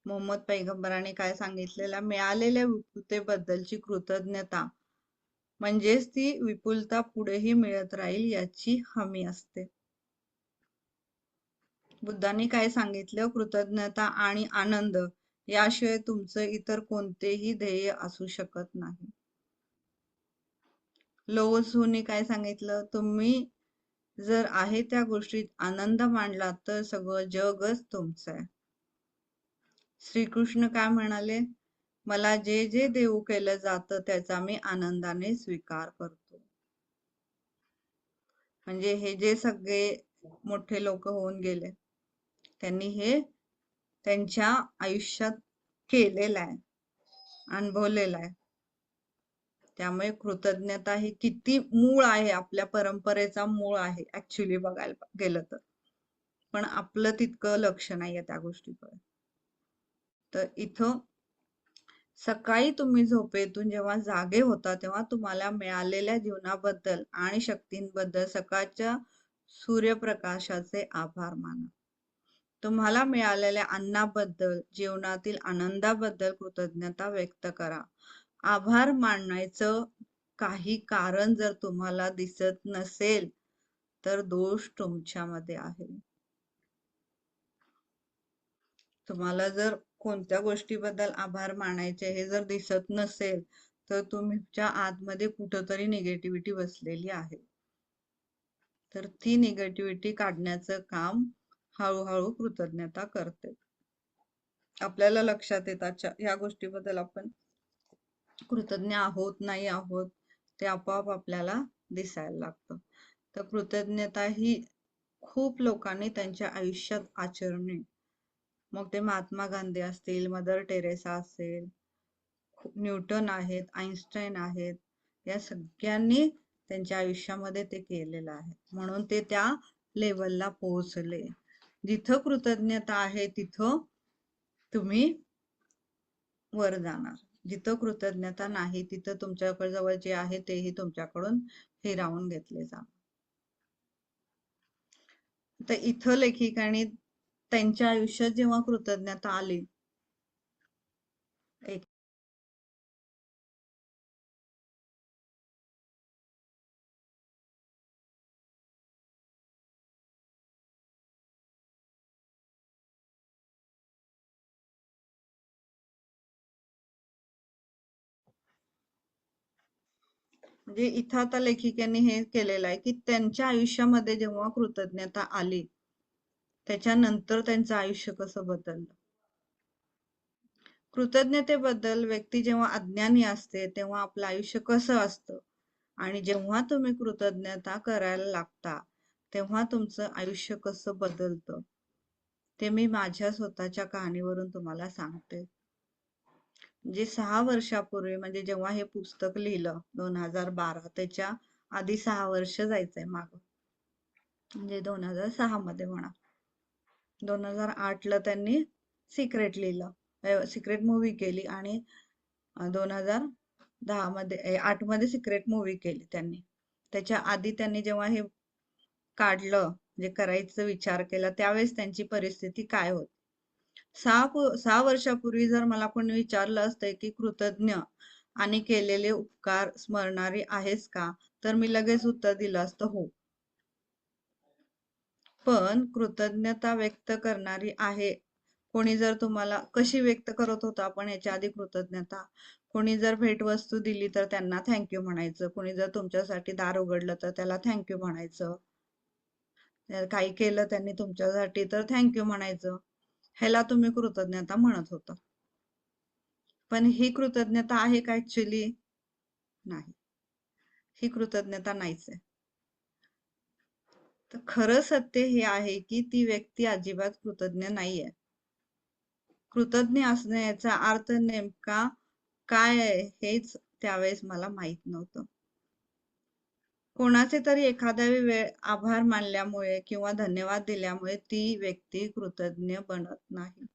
मोहम्मद पैगंबरांनी काय सांगितलेलं? मिळालेल्या विपुलतेबद्दलची कृतज्ञता म्हणजेच ती विपुलता पुढेही मिळत राहील याची हमी असते. बुद्धांनी काय सांगितलं? कृतज्ञता आणि आनंद याशिवाय तुमचं इतर कोणतेही ध्येय असू शकत नाही. लो त्सूनी काय सांगितलं? तुम्ही जर आहे त्या गोष्टीत आनंद मांडला तर सगळं जगच तुमचं आहे. श्रीकृष्ण काय म्हणाले? मला जे जे देऊ केलं जातं त्याचा मी आनंदाने स्वीकार करतो. म्हणजे हे जे सगळे मोठे लोक होऊन गेले त्यांनी हे त्यांच्या आयुष्यात केलेलं आहे, अनुभवलेलं आहे. त्यामुळे कृतज्ञता ही किती मूळ आहे, आपल्या परंपरेचा मूळ आहे ऍक्च्युली बघायला गेलं तर. पण आपलं तितकं लक्ष नाहीये त्या गोष्टीकडे. तर इथं सकाळी तुम्ही झोपेतून जेव्हा जागे होता तेव्हा तुम्हाला मिळालेल्या जीवनाबद्दल आणि शक्तींबद्दल सकाळच्या सूर्यप्रकाशाचे आभार माना. तुम्हाला मिळालेल्या अन्नाबद्दल, जीवनातील आनंदाबद्दल कृतज्ञता व्यक्त करा. आभार मानायचं काही कारण जर तुम्हाला दिसत नसेल, तर दोष तुमच्यामध्ये आहे. तुम्हाला जर कोणत्या गोष्टीबद्दल आभार मानायचे हे जर दिसत नसेल, तर तुमच्या आतमध्ये कुठंतरी निगेटिव्हिटी बसलेली आहे. तर ती निगेटिव्हिटी काढण्याचं काम हळूहळू कृतज्ञता करते. आपल्याला लक्षात येतात ह्या गोष्टीबद्दल आपण कृतज्ञ आहोत नाही आहोत ते आपोआप आपल्याला दिसायला लागतं. तर कृतज्ञता ही खूप लोकांनी त्यांच्या आयुष्यात आचरणे, मग ते महात्मा गांधी असतील, मदर टेरेसा असेल, न्यूटन आहेत, आईन्स्टाईन आहेत, या सगळ्यांनी त्यांच्या आयुष्यामध्ये ते केलेलं आहे, म्हणून ते त्या लेवलला पोहोचले. जिथं कृतज्ञता आहे तिथं तुम्ही वर जाणार. जिथं कृतज्ञता नाही तिथं तुमच्याकडे जवळ जे आहे तेही तुमच्याकडून हिरावून घेतले जाणार. तर इथं लेखिकांनी त्यांच्या आयुष्यात जेव्हा कृतज्ञता आली, एक म्हणजे इथं आता लेखिकांनी हे केलेलं आहे की त्यांच्या आयुष्यामध्ये जेव्हा कृतज्ञता आली त्याच्यानंतर त्यांचं आयुष्य कसं बदललं. कृतज्ञतेबद्दल व्यक्ती जेव्हा अज्ञानी असते तेव्हा आपलं आयुष्य कसं असतं, आणि जेव्हा तुम्ही कृतज्ञता करायला लागता तेव्हा तुमचं आयुष्य कसं बदलतं, ते मी माझ्या स्वतःच्या कहाणीवरून तुम्हाला सांगते. म्हणजे 6 वर्षापूर्वी, म्हणजे जेव्हा हे पुस्तक लिहिलं 2012, त्याच्या आधी 6 वर्ष जायचंय माग, म्हणजे 2006 मध्ये म्हणा. 2008ला त्यांनी सिक्रेट लिहिलं, सिक्रेट मूवी केली, आणि 2010 मध्ये 8 मध्ये सिक्रेट मूवी केली त्यांनी. त्याच्या आधी त्यांनी जेव्हा हे काढलं, म्हणजे करायचं विचार केला, त्यावेळेस त्यांची परिस्थिती काय होती. 6 वर्षापूर्वी जर मला कोणी विचारलं असतं की कृतज्ञ आणि केलेले उपकार स्मरणारी आहेस का, तर मी लगेच उत्तर दिलं असतं हो. पण कृतज्ञता व्यक्त करणारी आहे, कोणी जर तुम्हाला कशी व्यक्त करत होता आपण याच्या आधी कृतज्ञता, कोणी जर भेटवस्तू दिली तर त्यांना थँक्यू म्हणायचं, कोणी जर तुमच्यासाठी दार उघडलं तर त्याला थँक्यू म्हणायचं, काही केलं त्यांनी तुमच्यासाठी तर थँक्यू म्हणायचं, ह्याला तुम्ही कृतज्ञता म्हणत होता. पण ही कृतज्ञता आहे का ऍक्च्युली? नाही, ही कृतज्ञता नाहीच आहे. तर खरं सत्य हे आहे की ती व्यक्ती अजिबात कृतज्ञ नाहीये. कृतज्ञ असणे याचा अर्थ नेमका काय आहे हेच त्यावेळेस मला माहित नव्हतं. कोणाचे तरी एखाद्या वेळ आभार मानल्यामुळे किंवा धन्यवाद दिल्यामुळे ती व्यक्ती कृतज्ञ बनत नाही.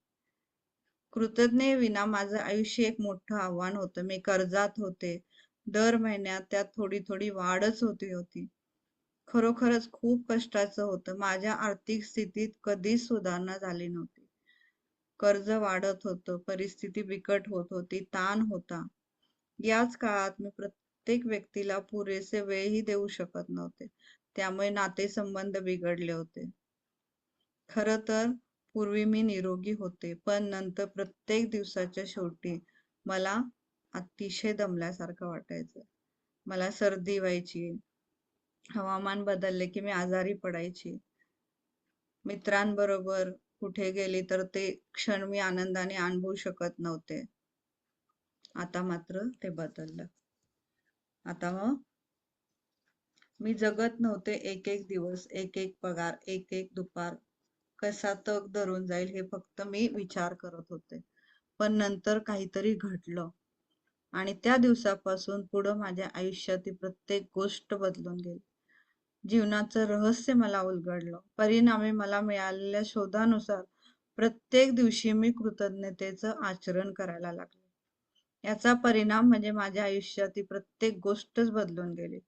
कृतज्ञ विना माझं आयुष्य एक मोठं आव्हान होतं. मी कर्जात होते, दर महिन्यात त्यात थोडी थोडी वाढच होती. खरोखरच खूप कष्टाचं होतं. माझ्या आर्थिक स्थितीत कधीच सुधारणा झाली नव्हती. कर्ज वाढत होतं, परिस्थिती बिकट होत होती, ताण होता. याच काळात मी प्रत्येक व्यक्तीला पुरेसे वेळही देऊ शकत नव्हते, त्यामुळे नातेसंबंध बिघडले होते. खरं तर पूर्वी मी निरोगी होते, पण नंतर प्रत्येक दिवसाच्या शेवटी मला अतिशय दमल्यासारखं वाटायचं. मला सर्दी व्हायची, हवामान बदलले की मी आजारी पडायची, मित्रांबरोबर कुठे गेली तर ते क्षण मी आनंदाने अनुभवू शकत नव्हते. आता मात्र ते बदललं. आता मग मी जगत नव्हते एक एक दिवस, एक एक पगार, एक एक दुपार कसा तग धरून जाईल हे फक्त मी विचार करत होते. पण नंतर काहीतरी घडलं आणि त्या दिवसापासून पुढं माझ्या आयुष्यातील प्रत्येक गोष्ट बदलून गेली. जीवनाचं रहस्य मला उलगडलं. परिणामी मला मिळालेल्या शोधानुसार प्रत्येक दिवशी मी कृतज्ञतेचं आचरण करायला लागले. याचा परिणाम म्हणजे माझ्या आयुष्यातील प्रत्येक गोष्टच बदलून गेली.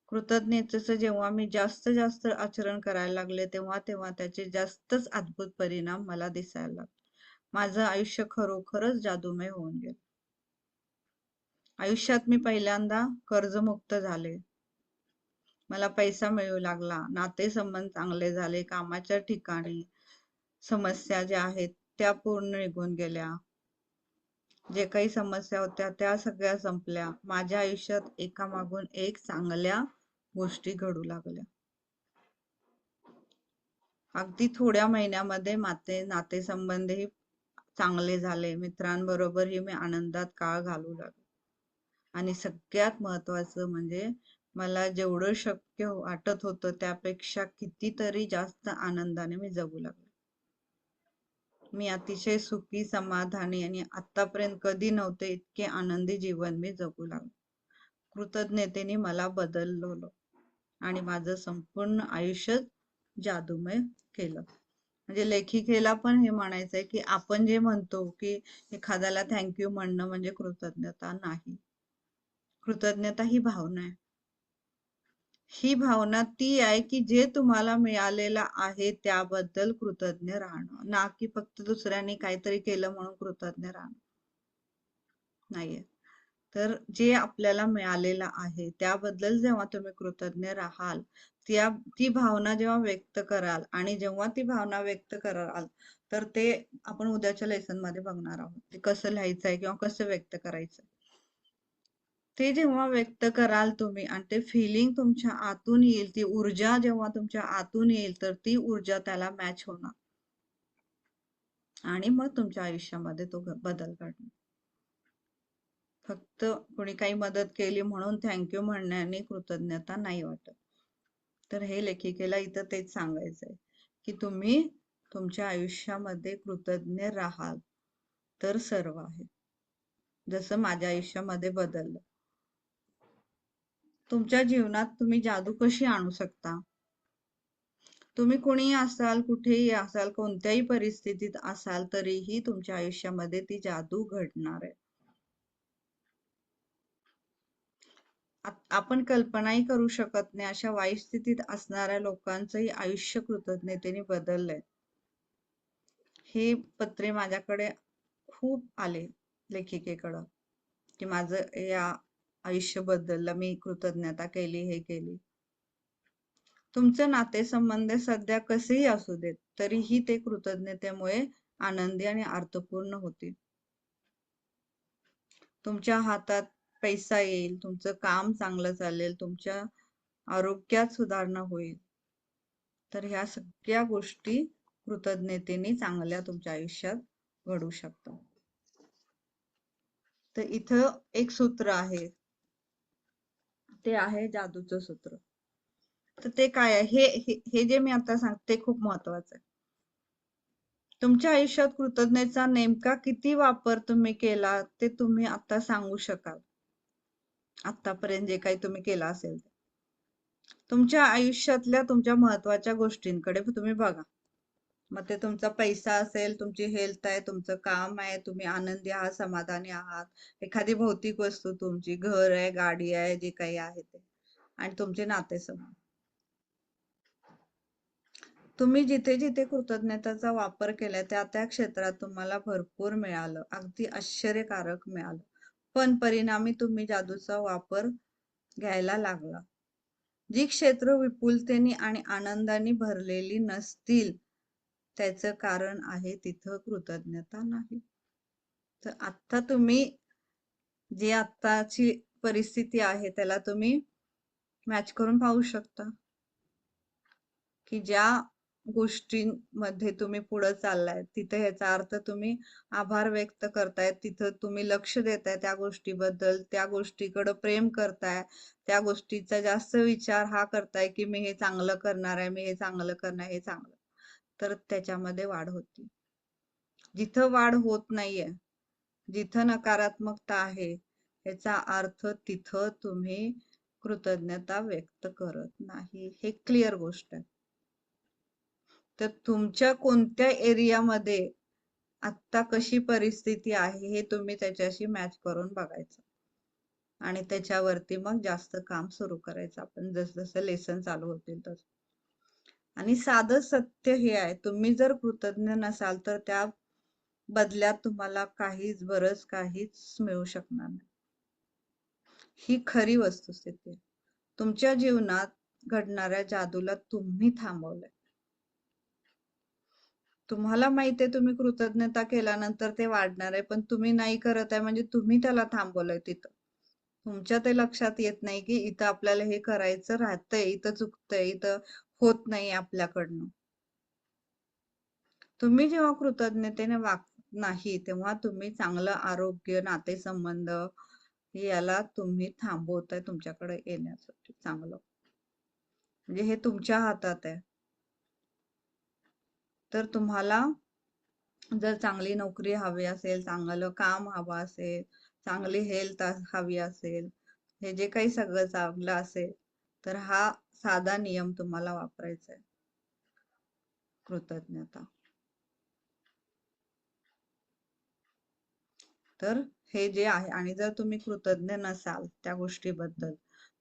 कृतज्ञतेचं जेव्हा मी जास्त जास्त आचरण करायला लागले, तेव्हा तेव्हा त्याचे जास्तच अद्भुत परिणाम मला दिसायला लागले. माझं आयुष्य खरोखरच जादूमय होऊन गेलं. आयुष्यात मी पहिल्यांदा कर्जमुक्त झाले. मला पैसा मिळू लागला, नातेसंबंध चांगले झाले, कामाच्या ठिकाणी समस्या ज्या आहेत त्या पूर्ण निघून गेल्या. जे काही समस्या होत्या त्या सगळ्या संपल्या. माझ्या आयुष्यात एकामागून एक चांगल्या गोष्टी घडू लागल्या. अगदी थोड्या महिन्यामध्ये नातेसंबंधही चांगले झाले. मित्रांबरोबरही मी आनंदात काळ घालू लागले. आणि सगळ्यात महत्त्वाचं म्हणजे मला जेवढं शक्य वाटत होतं त्यापेक्षा कितीतरी जास्त आनंदाने मी जगू लागले. मी अतिशय सुखी, समाधानी आणि आतापर्यंत कधी नव्हते इतके आनंदी जीवन मी जगू लागले. कृतज्ञतेने मला बदलवलं आणि माझं संपूर्ण आयुष्य जादूमय केलं. म्हणजे लेखिकेला पण हे म्हणायचंय की आपण जे म्हणतो की एखाद्याला थँक्यू म्हणणं म्हणजे कृतज्ञता नाही. कृतज्ञता ही भावना आहे. ही भावना ती आहे की जे तुम्हाला मिळालेलं आहे त्याबद्दल कृतज्ञ राहणं, ना की फक्त दुसऱ्यांनी काहीतरी केलं म्हणून कृतज्ञ राहणं. नाहीये. तर जे आपल्याला मिळालेलं आहे त्याबद्दल जेव्हा तुम्ही कृतज्ञ राहाल, ती भावना जेव्हा व्यक्त कराल आणि जेव्हा ती भावना व्यक्त कराल, तर ते आपण उद्याच्या लेसन मध्ये बघणार आहोत. ते कसं लिहायचंय किंवा कसं व्यक्त करायचं. ते जेव्हा व्यक्त कराल तुम्ही आणि ते फिलिंग तुमच्या आतून येईल, ती ऊर्जा जेव्हा तुमच्या आतून येईल, तर ती ऊर्जा त्याला मॅच होणार आणि मग तुमच्या आयुष्यामध्ये तो बदल घडणार. फक्त कोणी काही मदत केली म्हणून थँक्यू म्हणण्याने कृतज्ञता नाही वाटत. तर हे लेखिकेला इथं तेच सांगायचंय की तुम्ही तुमच्या आयुष्यामध्ये कृतज्ञ राहाल तर सर्व आहे. जसं माझ्या आयुष्यामध्ये बदललं. तुमच्या जीवनात तुम्ही जादू कशी आणू शकता? तुम्ही कोणीही असाल, कुठेही असाल, कोणत्याही परिस्थितीत असाल, तरीही तुमच्या आयुष्यामध्ये ती जादू घडणार आहे. आपण कल्पनाही करू शकत नाही अशा वाईट स्थितीत असणाऱ्या लोकांचंही आयुष्य कृतज्ञतेने बदललंय. हे पत्रे माझ्याकडे खूप आले लेखिकेकडं की माझं या आयुष्य बदललं, मी कृतज्ञता केली, हे केली. तुमचे नातेसंबंध सध्या कसेही असू देत, तरीही ते कृतज्ञतेमुळे आनंदी आणि अर्थपूर्ण होतील. तुमच्या हातात पैसा येईल, तुमचं काम चांगलं चालेल, तुमच्या आरोग्यात सुधारणा होईल. तर ह्या सगळ्या गोष्टी कृतज्ञतेने चांगल्या तुमच्या आयुष्यात घडू शकतात. तर इथं एक सूत्र आहे, ते आहे जादूचं सूत्र. तर ते काय आहे, हे जे मी आता सांगते खूप महत्वाचं आहे. तुमच्या आयुष्यात कृतज्ञतेचा नेमका किती वापर तुम्ही केला ते तुम्ही आता सांगू शकाल. आतापर्यंत जे काही तुम्ही केलं असेल तुमच्या आयुष्यातल्या तुमच्या महत्वाच्या गोष्टींकडे तुम्ही बघा. मग ते तुमचा पैसा असेल, तुमची हेल्थ आहे, तुमचं काम आहे, तुम्ही आनंदी आहात, समाधानी आहात, एखादी भौतिक वस्तू, तुमची घर आहे, गाडी आहे, जे काही आहे ते, आणि तुमचे नातेसंबंध. तुम्ही जिथे जिथे कृतज्ञतेचा वापर केलाय त्या त्या क्षेत्रात तुम्हाला भरपूर मिळालं, अगदी आश्चर्यकारक मिळालं. पण परिणामी तुम्ही जादूचा वापर घ्यायला लागला. जी क्षेत्र विपुलतेने आणि आनंदाने भरलेली नसतील, त्याचं कारण आहे तिथं कृतज्ञता नाही. तर आता तुम्ही जी आत्ताची परिस्थिती आहे त्याला तुम्ही मॅच करून पाहू शकता की ज्या गोष्टींमध्ये तुम्ही पुढे चाललाय तिथे ह्याचा अर्थ तुम्ही आभार व्यक्त करताय, तिथं तुम्ही लक्ष देताय त्या गोष्टीबद्दल, त्या गोष्टीकडे प्रेम करताय, त्या गोष्टीचा जास्त विचार हा करताय की मी हे चांगलं करणार आहे, मी हे चांगलं करणार, हे चांगलं, तर त्याच्यामध्ये वाढ होती. जिथं वाढ होत नाहीये, जिथं नकारात्मकता आहे, याचा अर्थ तिथं तुम्ही कृतज्ञता व्यक्त करत नाही, हे क्लिअर गोष्ट आहे. तर तुमच्या कोणत्या एरियामध्ये आत्ता कशी परिस्थिती आहे हे तुम्ही त्याच्याशी मॅच करून बघायचं आणि त्याच्यावरती मग जास्त काम सुरू करायचं आपण जसं लेसन चालू होतील तसं. आणि साधं सत्य हे आहे, तुम्ही जर कृतज्ञ नसाल तर त्या बदल्यात तुम्हाला काहीच मिळू शकणार नाही. ही खरी वस्तुस्थिती आहे. तुमच्या जीवनात घडणाऱ्या जादूला तुम्ही थांबवलंय. तुम्हाला माहिती आहे तुम्ही कृतज्ञता केल्यानंतर ते वाढणार आहे, पण तुम्ही नाही करत आहे म्हणजे तुम्ही त्याला थांबवलंय तिथं. तुमच्या ते लक्षात येत नाही की इथं आपल्याला हे करायचं राहतंय, इथं चुकतंय, इथं होत नाही आपल्याकडनं. तुम्ही जेव्हा कृतज्ञतेने नाही तेव्हा तुम्ही चांगलं आरोग्य, नातेसंबंध याला तुम्ही थांबवताय तुमच्याकडे येण्यासाठी चांगलं. म्हणजे हे तुमच्या हातात आहे. तर तुम्हाला जर चांगली नोकरी हवी असेल, चांगलं काम हवं असेल, चांगली हेल्थ हवी असेल, हे जे काही सगळं चांगलं असेल, तर हा साधा नियम तुम्हाला वापरायचा आहे. कृतज्ञता. तर हे जे आहे आणि जर तुम्ही कृतज्ञ नसाल त्या गोष्टीबद्दल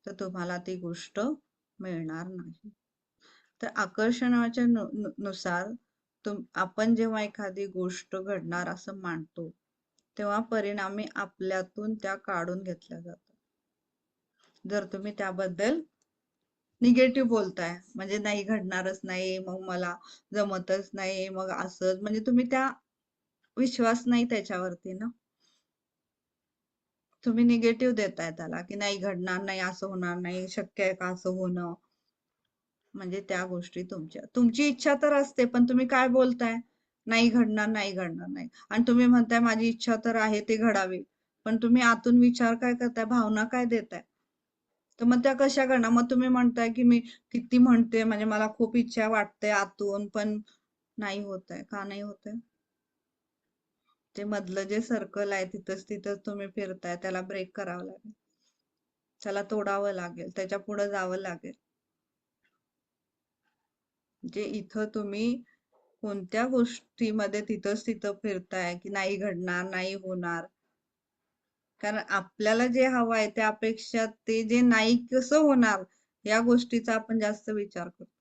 तर तुम्हाला ती गोष्ट मिळणार नाही. तर आकर्षणाच्या नुसार आपण जेव्हा एखादी गोष्ट घडणार असं मानतो तेव्हा परिणामी आपल्यातून त्या काढून घेतल्या जातात. जर तुम्ही त्याबद्दल निगेटिव्ह बोलताय म्हणजे नाही घडणारच नाही, मग मला जमतच नाही, मग असंच म्हणजे तुम्ही त्या विश्वास नाही त्याच्यावरती ना, तुम्ही निगेटिव्ह देताय त्याला की नाही घडणार नाही, असं होणार नाही, शक्य आहे का असं होणं. म्हणजे त्या गोष्टी तुमची इच्छा तर असते पण तुम्ही काय बोलताय, नाही घडणार नाही घडणार नाही, आणि तुम्ही म्हणताय माझी इच्छा तर आहे ते घडावी, पण तुम्ही आतून विचार काय करताय, भावना काय देताय, तर मग त्या कशा करणार. मग तुम्ही म्हणताय की मी किती म्हणते म्हणजे मला खूप इच्छा वाटते आतून पण नाही होत आहे. का नाही होत आहे? ते मधलं जे सर्कल आहे तिथंच तुम्ही फिरताय, त्याला ब्रेक करावं लागेल, त्याला तोडावं लागेल, त्याच्या पुढे जावं लागेल. जे इथं तुम्ही कोणत्या गोष्टीमध्ये तिथं फिरताय की नाही घडणार नाही होणार, कारण आपल्याला जे हवं आहे त्यापेक्षा ते जे नाही कसं होणार या गोष्टीचा आपण जास्त विचार करतो.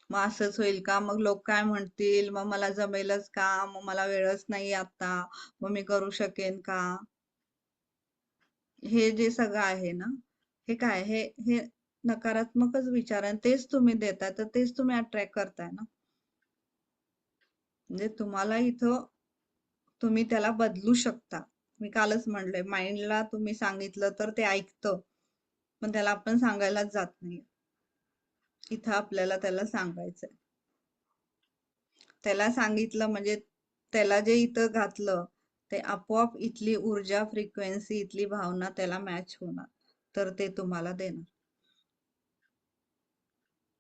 मग असंच होईल का, मग लोक काय म्हणतील, मग मला जमेलच का, मग मला वेळच नाही आता, मग मी करू शकेन का, हे जे सगळं आहे ना, हे काय हे नकारात्मकच विचार आहे. तेच तुम्ही देताय तर तेच तुम्ही अट्रॅक्ट करताय ना. म्हणजे तुम्हाला इथं तुम्ही त्याला बदलू शकता. मी कालच म्हणलंय, माइंडला तुम्ही सांगितलं तर ते ऐकतं, पण त्याला आपण सांगायलाच जात नाही. इथं आपल्याला त्याला सांगायचंय. त्याला सांगितलं म्हणजे त्याला जे इथं घातलं ते आपोआप इथली ऊर्जा, फ्रिक्वेन्सी, इथली भावना त्याला मॅच होणार, तर ते तुम्हाला देणार.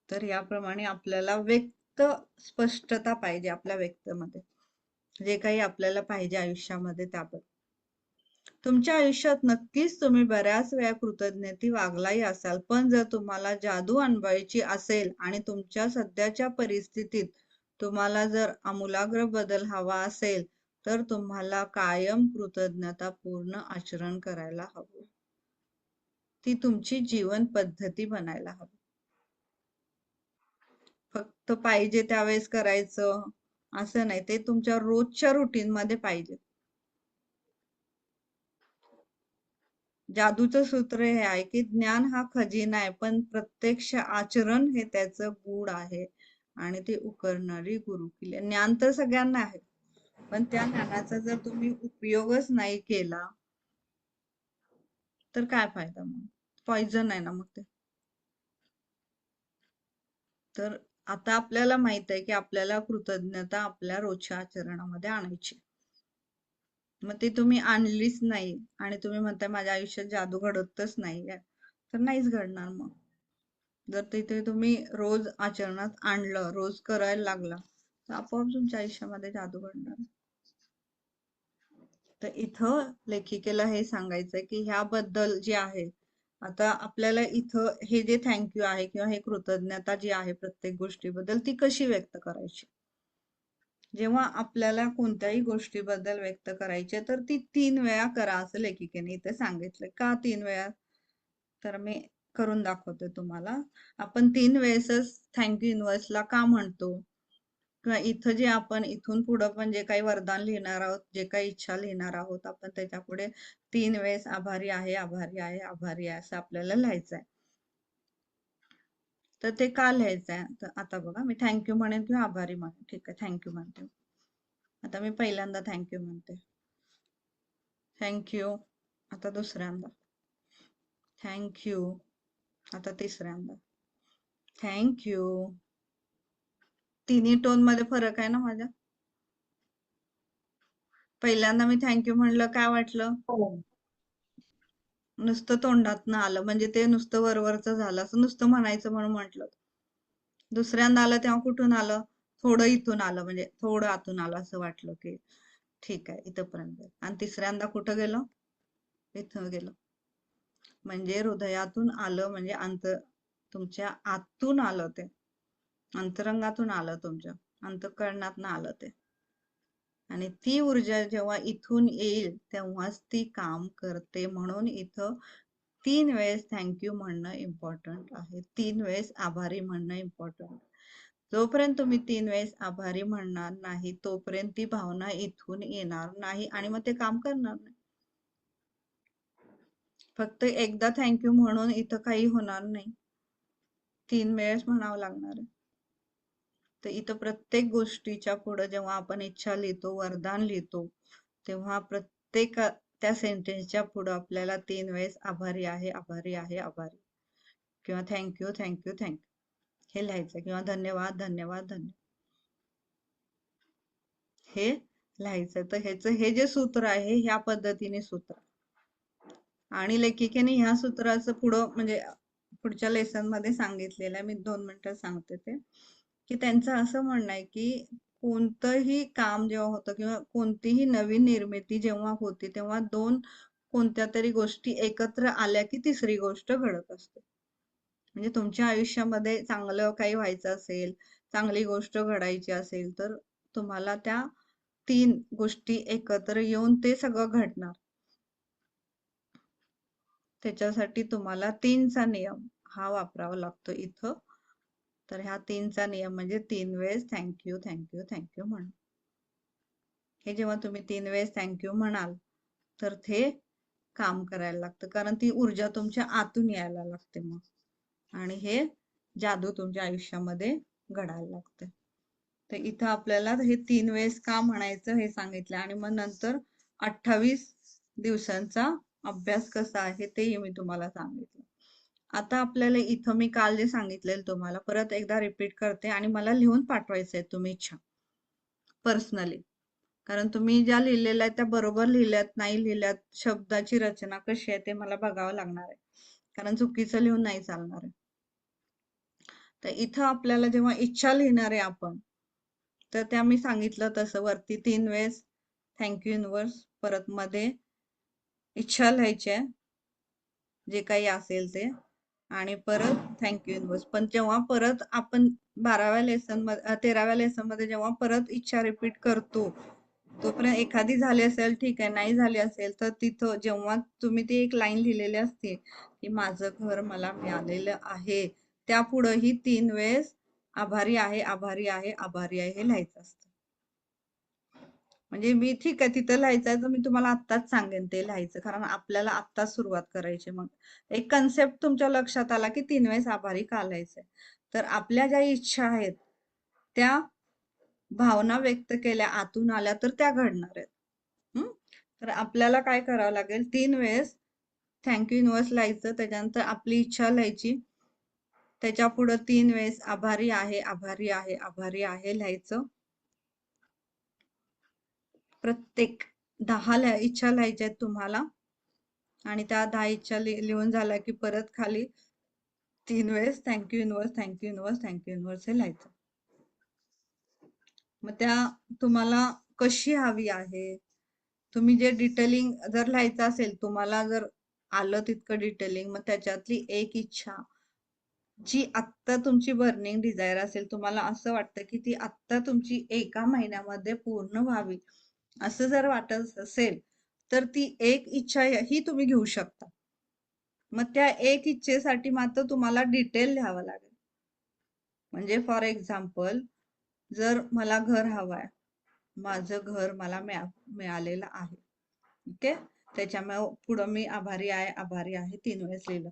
तर याप्रमाणे आपल्याला स्पष्टता पाहिजे आपल्या व्यक्तीमध्ये, जे काही आपल्याला पाहिजे आयुष्यामध्ये त्याबद्दल. तुमच्या आयुष्यात नक्कीच तुम्ही बऱ्याच वेळा कृतज्ञतेने वागलाही असाल, पण जर तुम्हाला जादू अनुभवायची असेल आणि तुमच्या सध्याच्या परिस्थितीत तुम्हाला जर आमूलाग्र बदल हवा असेल तर तुम्हाला कायम कृतज्ञतापूर्ण आचरण करायला हवं. ती तुमची जीवन पद्धती बनायला हवी. फक्त पाहिजे त्यावेळेस करायचं असं नाही, ते तुमच्या रोजच्या रुटीन मध्ये पाहिजे. जादूचं सूत्र हे आहे की ज्ञान हा खजिना आहे, पण प्रत्यक्ष आचरण हे त्याचं गूढ आहे आणि ते उकरणारी गुरुकिल्ली. ज्ञान तर सगळ्यांना आहे, पण त्या ज्ञानाचा जर तुम्ही उपयोगच नाही केला तर काय फायदा, मग पॉइझन आहे ना मग ते. तर आता आपल्याला माहित आहे की आपल्याला कृतज्ञता आपल्या रोजच्या आचरणामध्ये आणायची. मग ते तुम्ही आणलीच नाही आणि तुम्ही म्हणताय माझ्या आयुष्यात जादू घडतच नाही, तर नाहीच घडणार. मग जर ते तुम्ही रोज आचरणात आणलं, रोज करायला लागला, तर आपोआप तुमच्या आयुष्यामध्ये जादू घडणार. तर इथं लेखिकेला हे सांगायचंय की ह्याबद्दल जे आहे, आता आपल्याला इथं हे जे थँक्यू आहे किंवा हे कृतज्ञता जी आहे प्रत्येक गोष्टीबद्दल ती कशी व्यक्त करायची. जेव्हा आपल्याला कोणत्याही गोष्टीबद्दल व्यक्त करायचे तर ती 3 वेळा करा असं लेखिकेने इथे सांगितलं. का 3 वेळा? तर मी करून दाखवते तुम्हाला. आपण 3 वेळेसच थँक यू युनिव्हर्सला का म्हणतो? किंवा इथं जे आपण इथून पुढं पण जे काही वरदान लिहिणार आहोत, जे काही इच्छा लिहिणार आहोत, आपण त्याच्या पुढे 3 वेळेस आभारी आहे, आभारी आहे, आभारी आहे असं आपल्याला लिहायचं आहे. तर ते का लिहायचं आहे? तर आता बघा मी थँक्यू म्हणेन किंवा आभारी म्हणेन. ठीक आहे, थँक्यू म्हणते. आता मी पहिल्यांदा थँक्यू म्हणते. थँक्यू. आता दुसऱ्यांदा. थँक्यू. आता तिसऱ्यांदा. थँक्यू. तिन्ही टोन मध्ये फरक आहे ना माझ्या? पहिल्यांदा मी थँक्यू म्हणलं, काय वाटलं? हो. नुसतं तोंडातनं आलं, म्हणजे ते नुसतं वरवरचं झालं, असं नुसतं म्हणायचं म्हणून म्हटलं. दुसऱ्यांदा आलं तेव्हा कुठून आलं? थोडं इथून आलं, म्हणजे थोडं आतून आलं, असं वाटलं की ठीक आहे इथंपर्यंत. आणि तिसऱ्यांदा कुठं गेलो? इथं गेलो. म्हणजे हृदयातून आलं, म्हणजे तुमच्या आतून आलं, ते अंतरंगातून आलं, तुमच्या अंतःकरणातून आलं ते. आणि ती ऊर्जा जेव्हा इथून येईल तेव्हाच ती काम करते. म्हणून इथं 3 वेळेस थँक्यू म्हणणं इम्पॉर्टंट आहे. 3 वेळेस आभारी म्हणणं इम्पॉर्टंट. जोपर्यंत तुम्ही 3 वेळेस आभारी म्हणणार नाही तोपर्यंत ती भावना इथून येणार नाही आणि मग ते काम करणार नाही. फक्त एकदा थँक्यू म्हणून इथं काही होणार नाही. 3 वेळेस म्हणावं लागणार आहे. तर इथं प्रत्येक गोष्टीच्या पुढे जेव्हा आपण इच्छा लिहितो, वरदान लिहितो, तेव्हा प्रत्येक त्या सेंटेन्सच्या पुढे आपल्याला 3 वेळेस आभारी आहे, आभारी आहे, आभारी, किंवा थँक्यू, थँक्यू, थँक्यू हे लिहायचं, किंवा धन्यवाद, धन्यवाद, धन्यवाद हे लिहायचं. तर हे जे सूत्र आहे ह्या पद्धतीने सूत्र. आणि लेखिकेने ह्या सूत्राचं म्हणजे पुढच्या लेसन मध्ये सांगितलेलं आहे. मी 2 मिनिटं सांगते ते, की त्यांचं असं म्हणणं आहे की कोणतंही काम जेव्हा होतं किंवा कोणतीही नवीन निर्मिती जेव्हा होती तेव्हा 2 कोणत्या तरी गोष्टी एकत्र आल्या की तिसरी गोष्ट घडत असते. म्हणजे तुमच्या आयुष्यामध्ये चांगलं काही व्हायचं असेल, चांगली गोष्ट घडायची असेल, तर तुम्हाला त्या 3 गोष्टी एकत्र येऊन ते सगळं घडणार. त्याच्यासाठी तुम्हाला 3 चा नियम हा वापरावा लागतो इथं. तर ह्या 3 चा नियम म्हणजे 3 वेळेस थँक्यू, थँक्यू, थँक्यू म्हण. हे जेव्हा तुम्ही 3 वेळेस थँक्यू म्हणाल तर ते काम करायला लागतं, कारण ती ऊर्जा तुमच्या आतून यायला लागते मग, आणि हे जादू तुमच्या आयुष्यामध्ये घडायला लागते. तर इथं आपल्याला हे 3 वेळेस का म्हणायचं हे सांगितलं, आणि मग नंतर 28 दिवसांचा अभ्यास कसा आहे तेही मी तुम्हाला सांगितलं. आता आपल्याला इथं मी काल जे सांगितलेलं तुम्हाला परत एकदा रिपीट करते, आणि मला लिहून पाठवायचं आहे तुम्ही इच्छा पर्सनली, कारण तुम्ही ज्या लिहिलेल्या आहेत त्या बरोबर लिहिल्यात नाही लिहिल्यात, शब्दाची रचना कशी आहे ते मला बघावं लागणार आहे, कारण चुकीचं लिहून नाही चालणार आहे. तर इथं आपल्याला जेव्हा इच्छा लिहिणार आहे आपण, तर त्या मी सांगितलं तसं वरती 3 वेळेस थँक्यू युनिव्हर्स, परत मध्ये इच्छा लिहायची आहे जे काही असेल ते, आणि परत थँक्यू युनिव्हर्स. पण जेव्हा परत आपण 12व्या लेसन मध्ये 13व्या लेसन मध्ये जेव्हा परत इच्छा रिपीट करतो, तोपर्यंत एखादी झाली असेल ठीक आहे, नाही झाली असेल तर तिथं जेव्हा तुम्ही ती एक लाईन लिहिलेली असते की माझं घर मला मिळालेलं आहे, त्या पुढेही 3 वेळेस आभारी आहे, आभारी आहे, आभारी आहे हे लिहायचं असतं. म्हणजे मी ठीक आहे तिथं लिहायचं तर मी तुम्हाला आत्ताच सांगेन ते लिहायचं, कारण आपल्याला आत्ताच सुरुवात करायची. मग एक कन्सेप्ट तुमच्या लक्षात आला की 3 वेळेस आभारी का लिहायचंय. तर आपल्या ज्या इच्छा आहेत त्या भावना व्यक्त केल्या, आतून आल्या तर त्या घडणार आहेत. तर आपल्याला काय करावं लागेल, 3 वेळेस थँक्यू युनिव्हर्स लिहायचं, त्याच्यानंतर आपली इच्छा लिहायची, त्याच्या पुढे 3 वेळेस आभारी आहे, आभारी आहे, आभारी आहे लिहायचं. प्रत्येक 10 इच्छा लिहायच्या आहेत तुम्हाला, आणि त्या 10 इच्छा लिहून झाल्या की परत खाली 3 वेळेस thank you universe, thank you universe, thank you universe हे लिहायचं. मग त्या तुम्हाला कशी हवी आहे, तुम्ही जे डिटेलिंग जर लिहायचं असेल, तुम्हाला जर आलं तितकं डिटेलिंग, मग त्याच्यातली एक इच्छा जी आत्ता तुमची बर्निंग डिझायर असेल, तुम्हाला असं वाटतं की ती आत्ता तुमची एका महिन्यामध्ये पूर्ण व्हावी, असं जर वाटत असेल, तर ती एक इच्छा ही तुम्ही घेऊ शकता. मग त्या एक इच्छेसाठी मात्र तुम्हाला डिटेल लिहावं लागेल. म्हणजे फॉर एक्झाम्पल, जर मला घर हवंय, माझं घर मला मिळालेलं आहे, ओके, त्याच्यामुळे पुढं मी आभारी आहे 3 वेळेस लिहिलं.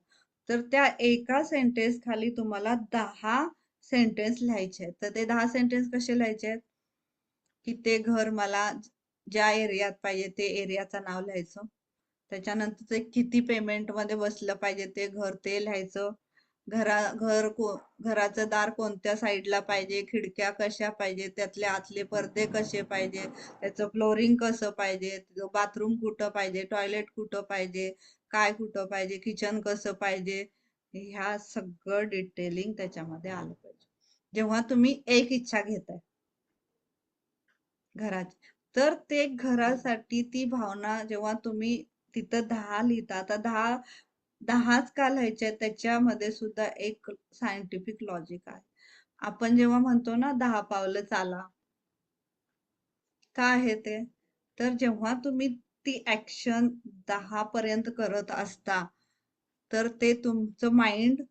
तर त्या एका सेंटेन्स खाली तुम्हाला 10 सेंटेन्स लिहायचे आहेत. तर ते 10 सेंटेन्स कसे लिहायचे आहेत की ते घर मला ज्या एरियात पाहिजे ते एरियाचं नाव लिहायचं. त्याच्यानंतर ते किती पेमेंट मध्ये बसलं पाहिजे ते घर ते लिहायचं. घराचं दार कोणत्या साईडला पाहिजे, खिडक्या कशा पाहिजे, त्यातले आतले पडदे कसे पाहिजे, त्याचं फ्लोरिंग कसं पाहिजे, बाथरूम कुठं पाहिजे, टॉयलेट कुठं पाहिजे, काय कुठं पाहिजे, किचन कसं पाहिजे, ह्या सगळं डिटेलिंग त्याच्यामध्ये आलं पाहिजे. जेव्हा तुम्ही एक इच्छा घेताय घराची, तर ते घरासाठी ती भावना जेव्हा तुम्ही तिथं 10 लिहिता, आता 10च का लिहायचे, त्याच्यामध्ये सुद्धा एक सायंटिफिक लॉजिक आहे. आपण जेव्हा म्हणतो ना 10 पावलं चाला, का आहे ते? तर जेव्हा तुम्ही ती ऍक्शन 10 पर्यंत करत असता, तर ते तुमचं माइंड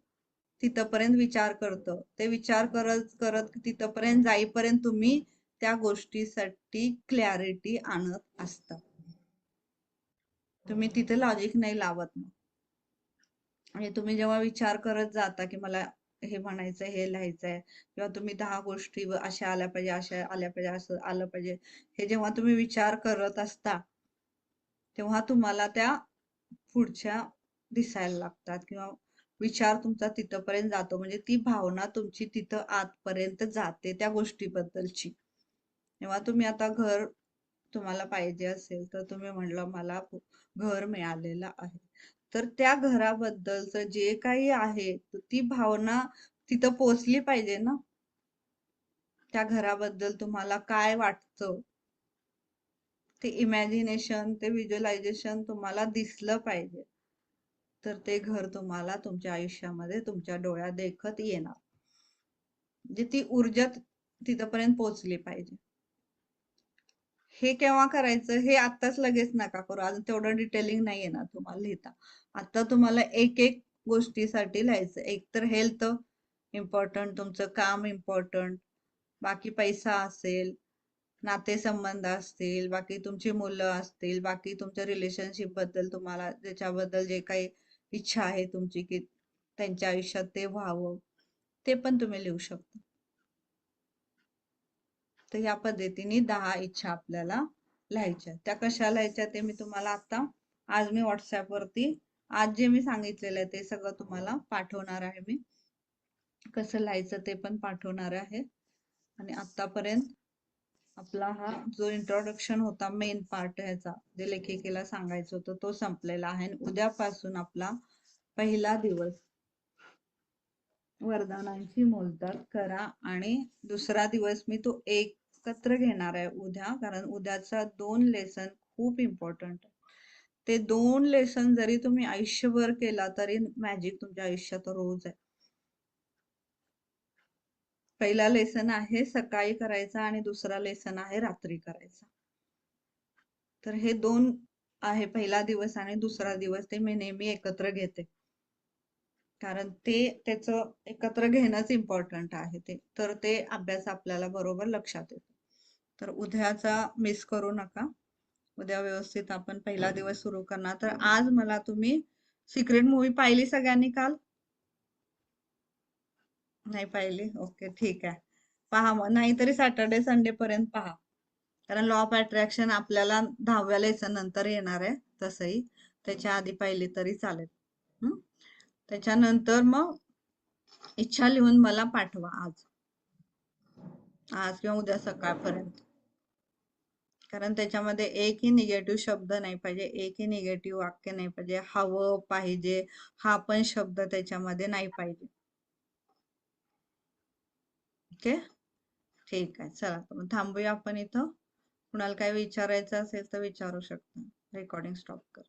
तिथपर्यंत विचार करतं. ते विचार करत करत तिथपर्यंत जाईपर्यंत तुम्ही त्या गोष्टीसाठी क्लॅरिटी आणत असता. तुम्ही तिथे लॉजिक नाही लावत मग. आणि तुम्ही जेव्हा विचार करत जाता की मला हे म्हणायचं, हे लिहायचंय, किंवा तुम्ही 10 गोष्टी अशा आल्या पाहिजे, अशा आल्या पाहिजे, असं आलं पाहिजे, हे जेव्हा तुम्ही विचार करत असता, तेव्हा तुम्हाला त्या पुढच्या दिसायला लागतात, किंवा विचार तुमचा तिथपर्यंत जातो. म्हणजे ती भावना तुमची तिथं आतपर्यंत जाते त्या गोष्टीबद्दलची. तेव्हा तुम्ही आता घर तुम्हाला पाहिजे असेल, तर तुम्ही म्हणलं मला घर मिळालेलं आहे, तर त्या घराबद्दलचं जे काही आहे ती भावना तिथं पोचली पाहिजे ना. त्या घराबद्दल तुम्हाला काय वाटतं, ते इमॅजिनेशन, ते व्हिज्युअलायझेशन तुम्हाला दिसलं पाहिजे. तर ते घर तुम्हाला तुमच्या आयुष्यामध्ये तुमच्या डोळ्यात देखत येणार. म्हणजे ती ऊर्जा तिथपर्यंत पोहोचली पाहिजे. हे केव्हा करायचं, हे आत्ताच लगेच नका करू, अजून तेवढं डिटेलिंग नाही येणार तुम्हाला लिहिता. आता तुम्हाला एक एक गोष्टीसाठी लिहायचं. एक तर हेल्थ इम्पॉर्टंट, तुमचं काम इम्पॉर्टंट, बाकी पैसा असेल, नातेसंबंध असतील, बाकी तुमची मुलं असतील, बाकी तुमच्या रिलेशनशिप बद्दल तुम्हाला ज्याच्याबद्दल जे काही इच्छा आहे तुमची की त्यांच्या आयुष्यात ते व्हावं, ते पण तुम्ही लिहू शकता. तर या पद्धतीने 10 इच्छा आपल्याला लिहायच्या. त्या कशा लिहायच्या ते मी तुम्हाला आता आज मी व्हॉट्सअप वरती आज जे मी सांगितलेलं आहे ते सगळं तुम्हाला पाठवणार आहे. मी कसं लिहायचं ते पण पाठवणार आहे. आणि आतापर्यंत आपला हा जो इंट्रोडक्शन होता, मेन पार्ट ह्याचा, जे लेखिकेला सांगायचं होतं, तो संपलेला आहे. उद्यापासून आपला पहिला दिवस वरदानांची मोजदाद करा. आणि दुसरा दिवस मी तो एकत्र घेणार आहे उद्या, कारण उद्याचा 2 लेसन खूप इम्पॉर्टंट आहे. ते 2 लेसन जरी तुम्ही आयुष्यभर केला तरी मॅजिक तुमच्या आयुष्यात रोज आहे. पहिला लेसन आहे सकाळी करायचा आणि दुसरा लेसन आहे रात्री करायचा. तर हे 2 आहे, पहिला दिवस आणि दुसरा दिवस, ते मी नेहमी एकत्र घेते, कारण ते त्याचं एकत्र घेणंच इम्पॉर्टंट आहे. ते तर ते अभ्यास आपल्याला बरोबर लक्षात येतो. तर उद्याचा मिस करू नका. उद्या व्यवस्थित आपण पहिला दिवस सुरू करणार. तर आज मला तुम्ही सिक्रेट मूवी पाहिली सगळ्यांनी काल? नाही पाहिली? ओके, ठीक आहे. पहा मग, नाहीतरी सॅटर्डे संडे पर्यंत पहा, कारण लॉ ऑफ अट्रॅक्शन आपल्याला 10व्या लेसन नंतर येणार आहे. तसंही त्याच्या आधी पाहिली तरी चालेल. त्याच्यानंतर मग इच्छा लिहून मला पाठवा आज किंवा उद्या सकाळपर्यंत, कारण त्याच्यामध्ये एकही निगेटिव्ह शब्द नाही पाहिजे, एकही निगेटिव्ह वाक्य नाही पाहिजे. हवं पाहिजे हा पण शब्द त्याच्यामध्ये नाही पाहिजे. ओके, ठीक आहे. चला मग थांबूया आपण इथं. कुणाला काय विचारायचं असेल तर विचारू शकता. रेकॉर्डिंग स्टॉप कर.